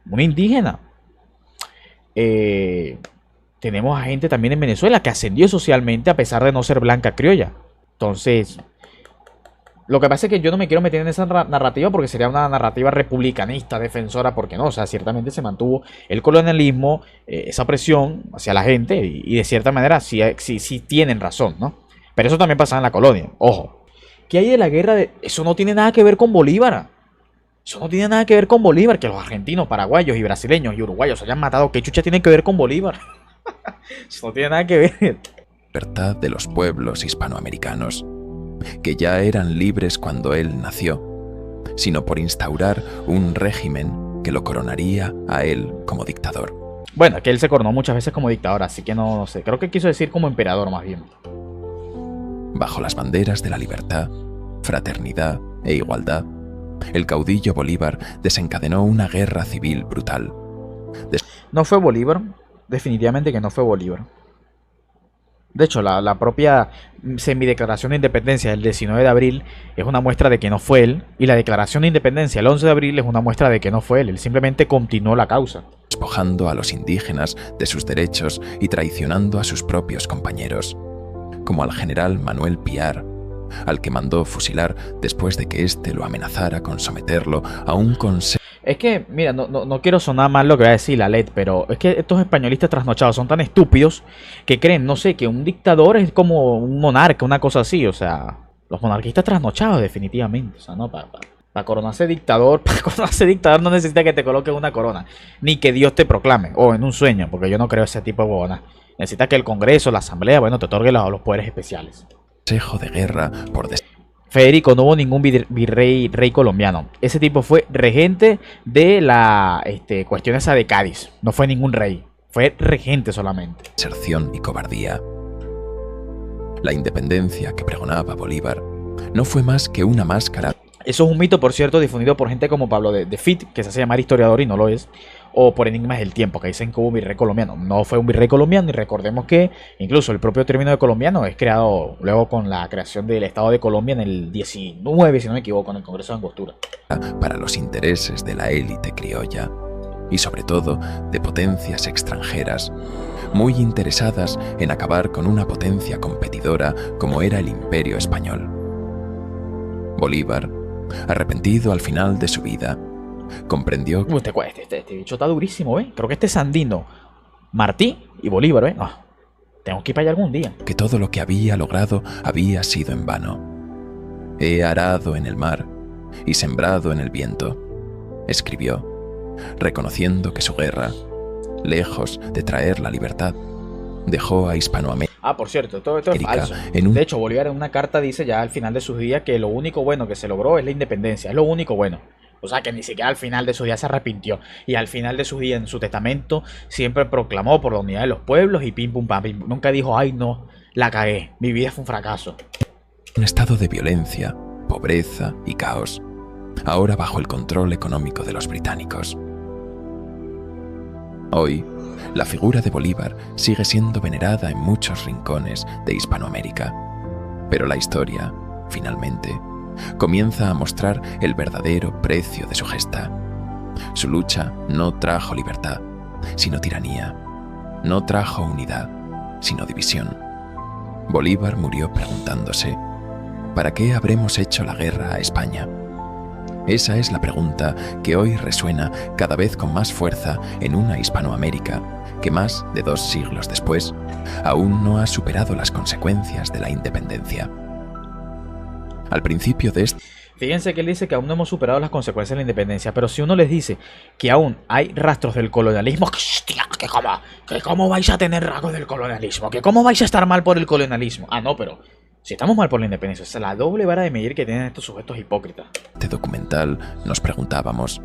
un indígena. Tenemos a gente también en Venezuela que ascendió socialmente a pesar de no ser blanca criolla. Entonces, lo que pasa es que yo no me quiero meter en esa narrativa porque sería una narrativa republicanista, defensora, porque no, o sea, ciertamente se mantuvo el colonialismo, esa presión hacia la gente y de cierta manera sí tienen razón, ¿no? Pero eso también pasaba en la colonia, ojo. ¿Qué hay de la guerra de...? Eso no tiene nada que ver con Bolívar. Eso no tiene nada que ver con Bolívar, que los argentinos, paraguayos y brasileños y uruguayos hayan matado. ¿Qué chucha tiene que ver con Bolívar? Eso no tiene nada que ver. Libertad de los pueblos hispanoamericanos, que ya eran libres cuando él nació, sino por instaurar un régimen que lo coronaría a él como dictador. Bueno, que él se coronó muchas veces como dictador, así que no sé. Creo que quiso decir como emperador más bien. Bajo las banderas de la libertad, fraternidad e igualdad, el caudillo Bolívar desencadenó una guerra civil brutal. No fue Bolívar, definitivamente que no fue Bolívar. De hecho, la propia semideclaración de independencia del 19 de abril es una muestra de que no fue él, y la declaración de independencia el 11 de abril es una muestra de que no fue él. Él simplemente continuó la causa. Despojando a los indígenas de sus derechos y traicionando a sus propios compañeros, como al general Manuel Piar, al que mandó fusilar después de que éste lo amenazara con someterlo a un consejo. Es que, mira, no quiero sonar mal lo que va a decir la LED, pero es que estos españolistas trasnochados son tan estúpidos que creen, no sé, que un dictador es como un monarca, una cosa así. O sea, los monarquistas trasnochados definitivamente. O sea, no, para coronarse dictador, no necesita que te coloques una corona, ni que Dios te proclame, o en un sueño, porque yo no creo ese tipo de bobonas. Necesita que el Congreso, la Asamblea, bueno, te otorgue los poderes especiales. Consejo de guerra por Federico, no hubo ningún rey colombiano. Ese tipo fue regente de la cuestión esa de Cádiz. No fue ningún rey, fue regente solamente. Deserción y cobardía. La independencia que pregonaba Bolívar no fue más que una máscara. Eso es un mito, por cierto, difundido por gente como Pablo de Fitt, que se hace llamar historiador y no lo es, o por Enigmas del Tiempo, que dicen que hubo un virrey colombiano. No fue un virrey colombiano, y recordemos que incluso el propio término de colombiano es creado luego con la creación del Estado de Colombia en el 19, si no me equivoco, en el Congreso de Angostura. Para los intereses de la élite criolla, y sobre todo de potencias extranjeras, muy interesadas en acabar con una potencia competidora como era el Imperio Español. Bolívar, arrepentido al final de su vida, comprendió este bicho está durísimo, ¿eh? Creo que este es Sandino, Martí y Bolívar, ¿eh? Tengo que ir para allá algún día. Que todo lo que había logrado había sido en vano. He arado en el mar y sembrado en el viento, escribió, reconociendo que su guerra, lejos de traer la libertad, dejó a Hispanoamérica. Por cierto, todo esto es falso. De hecho, Bolívar en una carta dice ya al final de sus días que lo único bueno que se logró es la independencia, es lo único bueno. O sea que ni siquiera al final de sus días se arrepintió. Y al final de sus días, en su testamento, siempre proclamó por la unidad de los pueblos y pim pum pam. Nunca dijo, ay no, la cagué, mi vida fue un fracaso. Un estado de violencia, pobreza y caos, ahora bajo el control económico de los británicos. Hoy, la figura de Bolívar sigue siendo venerada en muchos rincones de Hispanoamérica, pero la historia, finalmente, comienza a mostrar el verdadero precio de su gesta. Su lucha no trajo libertad, sino tiranía. No trajo unidad, sino división. Bolívar murió preguntándose: ¿para qué habremos hecho la guerra a España? Esa es la pregunta que hoy resuena cada vez con más fuerza en una Hispanoamérica que más de 2 siglos después aún no ha superado las consecuencias de la independencia. Al principio de este... Fíjense que él dice que aún no hemos superado las consecuencias de la independencia, pero si uno les dice que aún hay rastros del colonialismo, que cómo vais a tener rasgos del colonialismo, que cómo vais a estar mal por el colonialismo. Ah, no, pero si estamos mal por la independencia, esa es la doble vara de medir que tienen estos sujetos hipócritas. Este documental nos preguntábamos: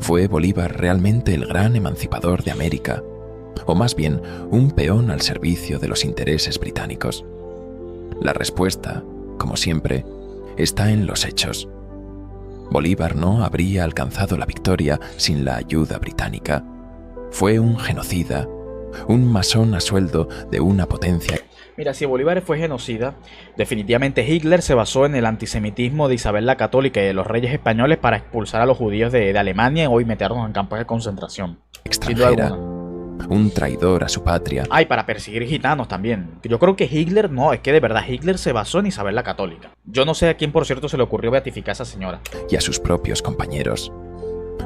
¿fue Bolívar realmente el gran emancipador de América? ¿O más bien un peón al servicio de los intereses británicos? La respuesta, como siempre, está en los hechos. Bolívar no habría alcanzado la victoria sin la ayuda británica. Fue un genocida, un masón a sueldo de una potencia. Mira, si Bolívar fue genocida, definitivamente Hitler se basó en el antisemitismo de Isabel la Católica y de los reyes españoles para expulsar a los judíos de Alemania y hoy meternos en campos de concentración. Extranjera, un traidor a su patria. Ay, para perseguir gitanos también. Yo creo que Hitler, no, es que de verdad Hitler se basó en Isabel la Católica. Yo no sé a quién, por cierto, se le ocurrió beatificar a esa señora. Y a sus propios compañeros.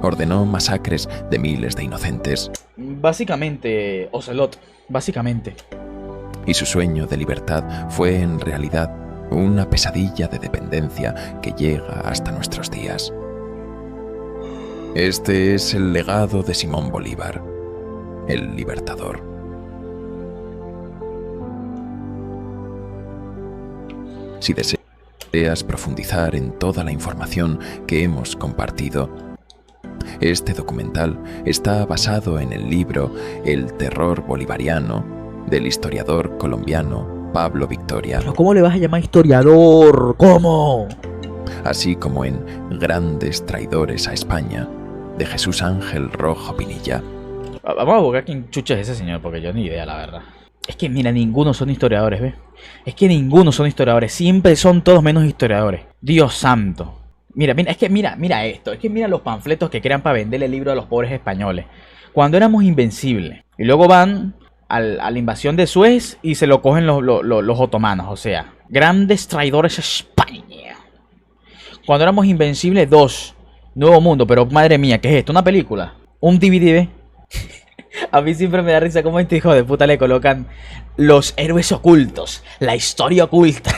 Ordenó masacres de miles de inocentes. Básicamente, Ocelot, básicamente. Y su sueño de libertad fue en realidad una pesadilla de dependencia que llega hasta nuestros días. Este es el legado de Simón Bolívar, el libertador. Si deseas profundizar en toda la información que hemos compartido, este documental está basado en el libro El terror bolivariano del historiador colombiano Pablo Victoria. ¿Pero cómo le vas a llamar historiador? ¿Cómo? Así como en Grandes traidores a España, de Jesús Ángel Rojo Pinilla. Vamos a buscar quién chucha es ese señor, porque yo ni idea, la verdad. Es que, mira, ninguno son historiadores, ¿ves? Es que ninguno son historiadores. Siempre son todos menos historiadores. Dios santo. Mira, es que mira esto. Es que mira los panfletos que crean para venderle el libro a los pobres españoles. Cuando éramos invencibles. Y luego van a la invasión de Suez y se lo cogen los otomanos. O sea, grandes traidores a España. Cuando éramos invencibles, 2. Nuevo Mundo. Pero madre mía, ¿qué es esto? ¿Una película? ¿Un DVD? A mí siempre me da risa cómo a este hijo de puta le colocan los héroes ocultos, la historia oculta.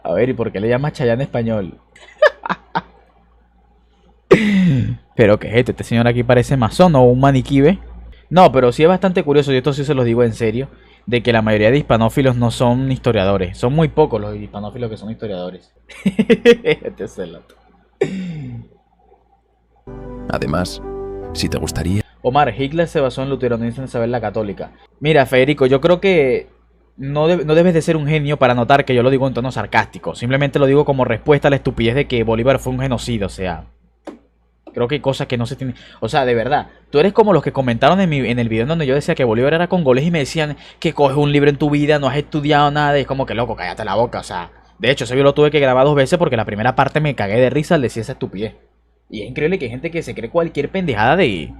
A ver, ¿y por qué le llamas Chayanne español? Pero ¿qué es esto? Este señor aquí parece masón o un maniquí, ¿ve? No, pero sí es bastante curioso, y esto sí se los digo en serio, de que la mayoría de hispanófilos no son historiadores. Son muy pocos los hispanófilos que son historiadores. Este es el otro. Además, si te gustaría... Omar, Hitler se basó en luteranismo en Isabel la Católica. Mira, Federico, yo creo que no debes de ser un genio para notar que yo lo digo en tono sarcástico. Simplemente lo digo como respuesta a la estupidez de que Bolívar fue un genocida. O sea, creo que hay cosas que no se tienen... O sea, de verdad, tú eres como los que comentaron en el video en donde yo decía que Bolívar era congolés y me decían que coges un libro en tu vida, no has estudiado nada. Y es como que, loco, cállate la boca. O sea, de hecho, ese video lo tuve que grabar 2 veces porque la primera parte me cagué de risa al decir esa estupidez. Y es increíble que hay gente que se cree cualquier pendejada de...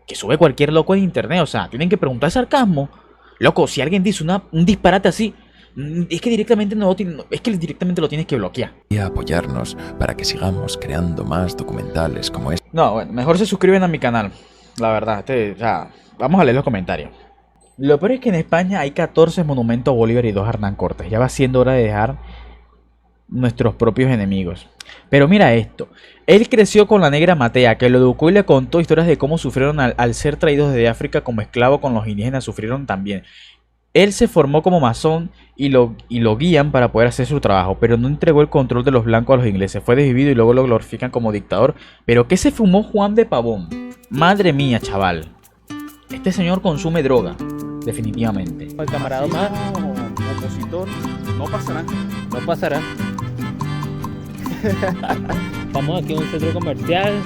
que sube cualquier loco en internet. O sea, tienen que preguntar sarcasmo. Loco, si alguien dice un disparate así, es que directamente directamente lo tienes que bloquear. Y apoyarnos para que sigamos creando más documentales como este. No, bueno, mejor se suscriben a mi canal. La verdad, o sea, vamos a leer los comentarios. Lo peor es que en España hay 14 monumentos a Bolívar y 2 a Hernán Cortés. Ya va siendo hora de dejar nuestros propios enemigos. Pero mira esto. Él creció con la negra Matea, que lo educó y le contó historias de cómo sufrieron al ser traídos desde África como esclavo, con los indígenas sufrieron también. Él se formó como masón y lo guían para poder hacer su trabajo, pero no entregó el control de los blancos a los ingleses. Fue desvivido y luego lo glorifican como dictador. ¿Pero qué se fumó Juan de Pavón? Madre mía, chaval. Este señor consume droga, definitivamente. El camarada Omar, opositor, no pasará. no pasará. Estamos aquí en un centro comercial.